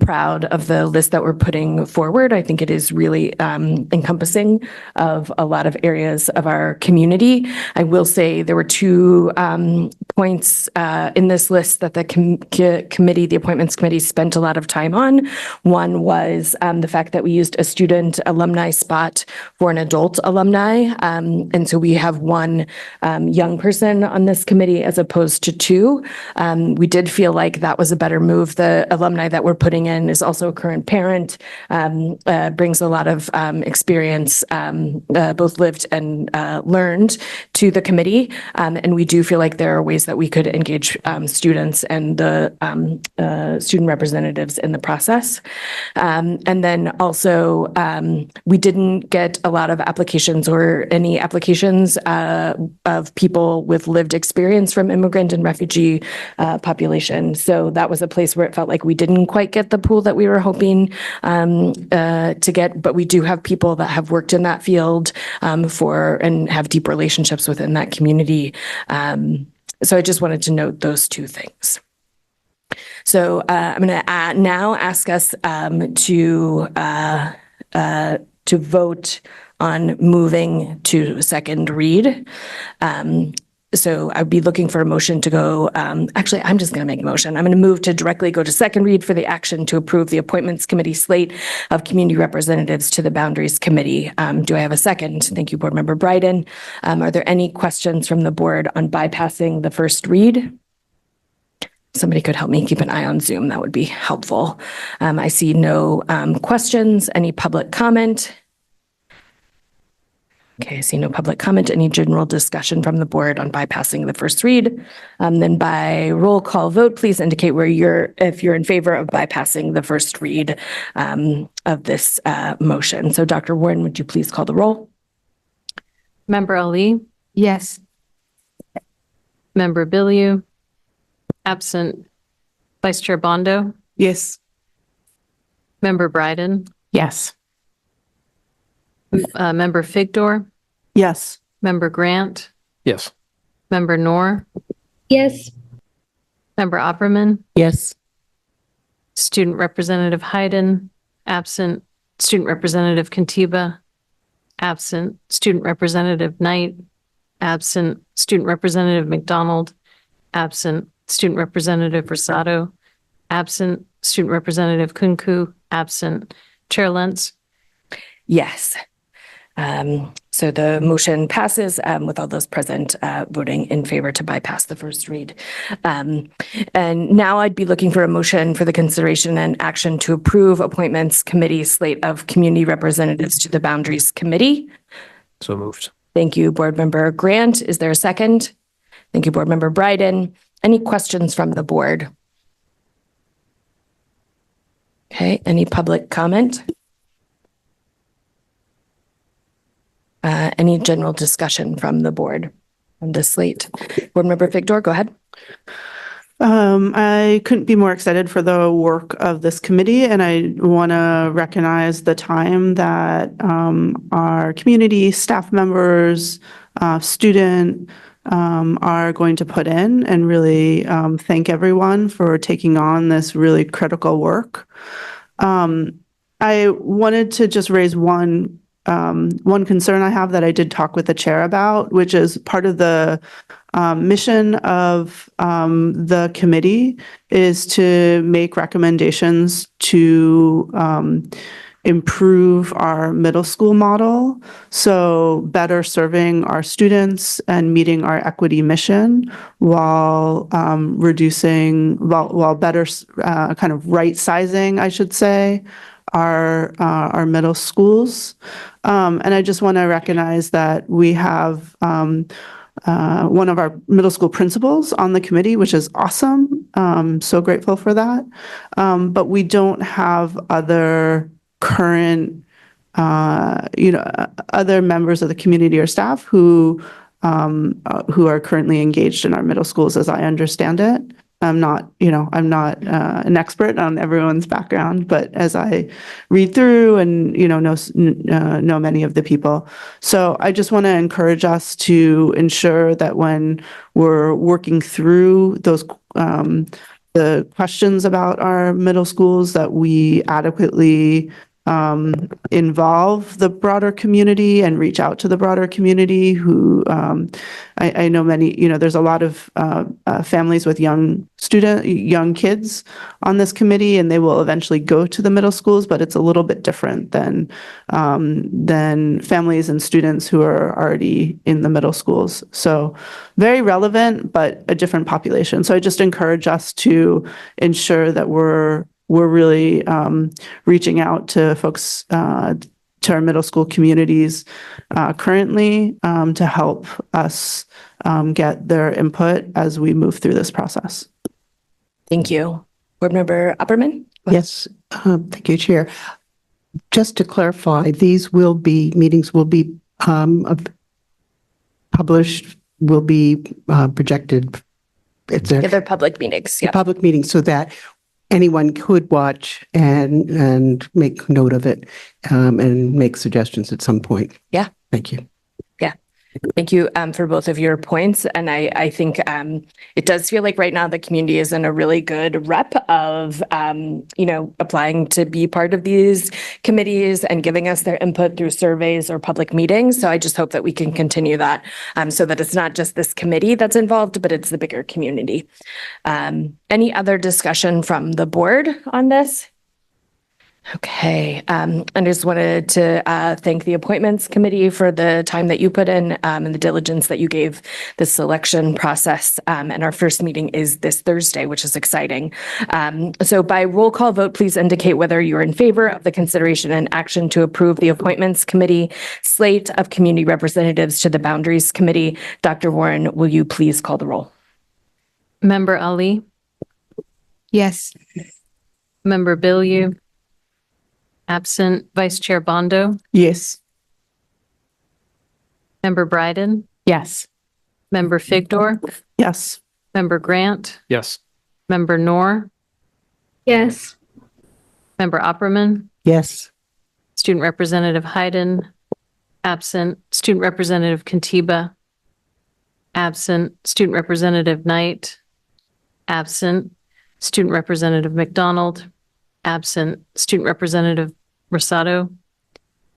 A: proud of the list that we're putting forward. I think it is really encompassing of a lot of areas of our community. I will say there were two points in this list that the committee, the appointments committee, spent a lot of time on. One was the fact that we used a student alumni spot for an adult alumni. And so we have one young person on this committee as opposed to two. We did feel like that was a better move. The alumni that we're putting in is also a current parent, brings a lot of experience, both lived and learned, to the committee. And we do feel like there are ways that we could engage students and the student representatives in the process. And then also, we didn't get a lot of applications or any applications of people with lived experience from immigrant and refugee population. So that was a place where it felt like we didn't quite get the pool that we were hoping to get, but we do have people that have worked in that field and have deep relationships within that community. So I just wanted to note those two things. So I'm going to now ask us to vote on moving to second read. So I'd be looking for a motion to go, actually, I'm just going to make a motion. I'm going to move to directly go to second read for the action to approve the appointments committee slate of community representatives to the boundaries committee. Do I have a second? Thank you, Board Member Bryden. Are there any questions from the board on bypassing the first read? Somebody could help me keep an eye on Zoom. That would be helpful. I see no questions. Any public comment? Okay, I see no public comment. Any general discussion from the board on bypassing the first read? Then by roll call vote, please indicate if you're in favor of bypassing the first read of this motion. So Dr. Warren, would you please call the roll?
C: Member Ali?
F: Yes.
C: Member Billiou? Absent. Vice Chair Bondo?
J: Yes.
C: Member Bryden?
D: Yes.
C: Member Figdor?
J: Yes.
C: Member Grant?
I: Yes.
C: Member Noor?
K: Yes.
C: Member Opperman?
H: Yes.
C: Student Representative Hayden? Absent. Student Representative Kantiba? Absent. Student Representative Knight? Absent. Student Representative McDonald? Absent. Student Representative Rosado? Absent. Student Representative Kunku? Absent. Chair Lentz?
A: Yes. So the motion passes with all those present voting in favor to bypass the first read. And now I'd be looking for a motion for the consideration and action to approve appointments committee slate of community representatives to the boundaries committee.
I: So moved.
A: Thank you, Board Member Grant. Is there a second? Thank you, Board Member Bryden. Any questions from the board? Okay, any public comment? Any general discussion from the board on this slate? Board Member Figdor, go ahead.
J: I couldn't be more excited for the work of this committee, and I want to recognize the time that our community, staff members, student are going to put in, and really thank everyone for taking on this really critical work. I wanted to just raise one concern I have that I did talk with the chair about, which is part of the mission of the committee is to make recommendations to improve our middle school model, so better serving our students and meeting our equity mission while while better kind of right sizing, I should say, our middle schools. And I just want to recognize that we have one of our middle school principals on the committee, which is awesome. So grateful for that. But we don't have other current, other members of the community or staff who are currently engaged in our middle schools, as I understand it. I'm not an expert on everyone's background, but as I read through and, know many of the people. So I just want to encourage us to ensure that when we're working through those, the questions about our middle schools, that we adequately involve the broader community and reach out to the broader community who I know many, there's a lot of families with young kids on this committee, and they will eventually go to the middle schools, but it's a little bit different than families and students who are already in the middle schools. So very relevant, but a different population. So I just encourage us to ensure that we're really reaching out to folks, to our middle school communities currently to help us get their input as we move through this process.
A: Thank you. Board Member Upperman?
H: Yes, thank you, Chair. Just to clarify, these meetings will be published, will be projected.
A: They're public meetings. Yeah.
H: Public meetings, so that anyone could watch and make note of it and make suggestions at some point.
A: Yeah.
H: Thank you.
A: Yeah. Thank you for both of your points. And I think it does feel like right now the community is in a really good rep of, applying to be part of these committees and giving us their input through surveys or public meetings. So I just hope that we can continue that so that it's not just this committee that's involved, but it's the bigger community. Any other discussion from the board on this? Okay, I just wanted to thank the appointments committee for the time that you put in and the diligence that you gave the selection process. And our first meeting is this Thursday, which is exciting. So by roll call vote, please indicate whether you're in favor of the consideration and action to approve the appointments committee slate of community representatives to the boundaries committee. Dr. Warren, will you please call the roll?
C: Member Ali?
L: Yes.
C: Member Bilyeu? Absent. Vice Chair Bondo?
G: Yes.
C: Member Bryden?
D: Yes.
C: Member Figdor?
J: Yes.
C: Member Grant?
I: Yes.
C: Member Noor?
K: Yes.
C: Member Opperman?
H: Yes.
C: Student Representative Hayden? Absent. Student Representative Kantiba? Absent. Student Representative Knight? Absent. Student Representative McDonald? Absent. Student Representative Rosado?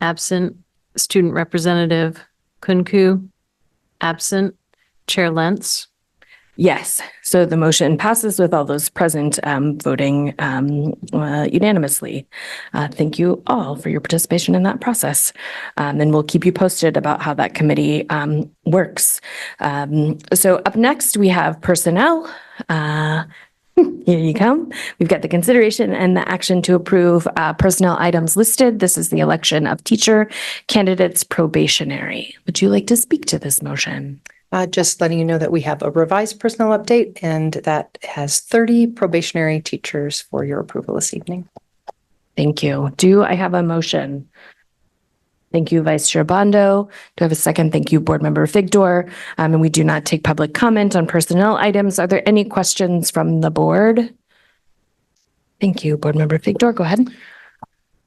C: Absent. Student Representative Kunku? Absent. Chair Lentz?
A: Yes, so the motion passes with all those present voting unanimously. Thank you all for your participation in that process. And we'll keep you posted about how that committee works. So up next, we have personnel. Here you come. We've got the consideration and the action to approve personnel items listed. This is the election of teacher candidates probationary. Would you like to speak to this motion?
F: Just letting you know that we have a revised personnel update and that has 30 probationary teachers for your approval this evening.
A: Thank you. Do I have a motion? Thank you, Vice Chair Bondo. Do I have a second? Thank you, Board Member Figdor. And we do not take public comment on personnel items. Are there any questions from the board? Thank you, Board Member Figdor. Go ahead.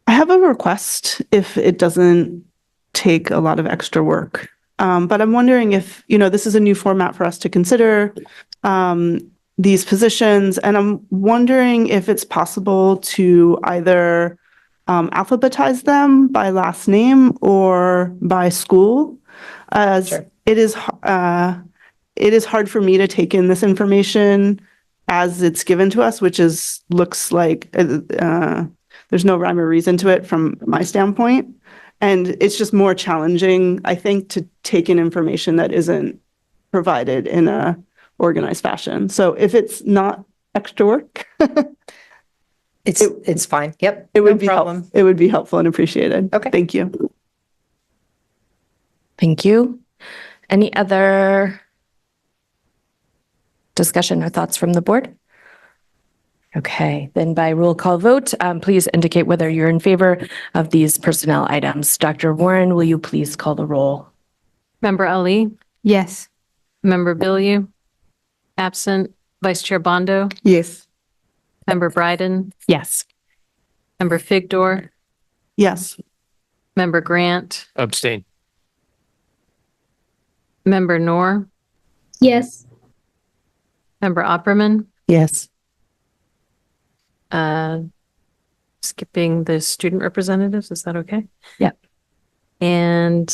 J: I have a request if it doesn't take a lot of extra work. But I'm wondering if, this is a new format for us to consider these positions. And I'm wondering if it's possible to either alphabetize them by last name or by school, as
F: Sure.
J: it is hard for me to take in this information as it's given to us, which looks like there's no rhyme or reason to it from my standpoint. And it's just more challenging, I think, to take in information that isn't provided in a organized fashion. So if it's not extra work,
F: It's fine. Yep.
J: it would
F: no
J: be
F: problem.
J: It would be helpful and appreciated.
F: Okay.
J: Thank you.
A: Thank you. Any other discussion or thoughts from the board? Okay, then by roll call vote, please indicate whether you're in favor of these personnel items. Dr. Warren, will you please call the roll?
C: Member Ali,
L: Yes.
C: Member Billiou, absent. Vice Chair Bondo,
G: Yes.
C: Member Bryden,
A: Yes.
C: Member Figdor,
J: Yes.
C: Member Grant,
I: Abstain.
C: Member Noor,
K: Yes.
C: Member Opperman,
H: Yes.
C: skipping the student representatives, is that okay?
A: Yep.
C: And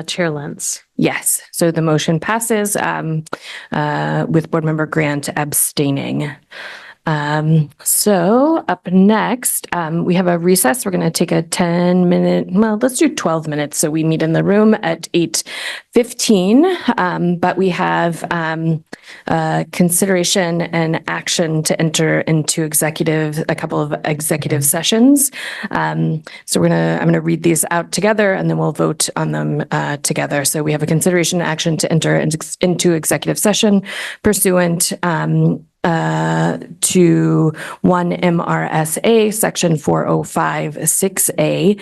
C: Chair Lentz.
A: Yes, so the motion passes with Board Member Grant abstaining. So up next, we have a recess. We're going to take a 10-minute, well, let's do 12 minutes. So we meet in the room at 8:15, but we have consideration and action to enter into a couple of executive sessions. So I'm going to read these out together and then we'll vote on them together. So we have a consideration and action to enter into executive session pursuant to 1 MRSA section 405(6)A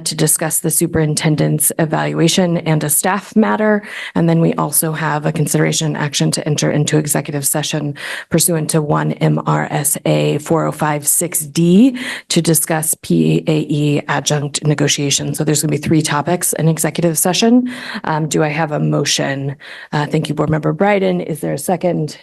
A: to discuss the superintendent's evaluation and a staff matter. And then we also have a consideration and action to enter into executive session pursuant to 1 MRSA 405(6)D to discuss PAE adjunct negotiations. So there's going to be 3 topics in executive session. Do I have a motion? Thank you, Board Member Bryden. Is there a second?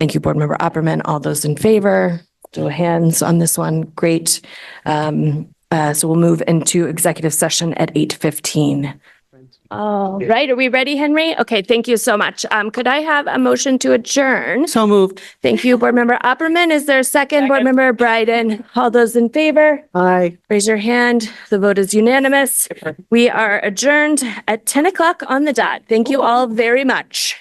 A: Thank you, Board Member Opperman. All those in favor, show of hands on this one. Great. So we'll move into executive session at 8:15. All right. Are we ready, Henry? Okay. Thank you so much. Could I have a motion to adjourn?
G: So moved.
A: Thank you, Board Member Opperman. Is there a second? Board Member Bryden. All those in favor?
G: Aye.
A: Raise your hand. The vote is unanimous. We are adjourned at 10 o'clock on the dot. Thank you all very much.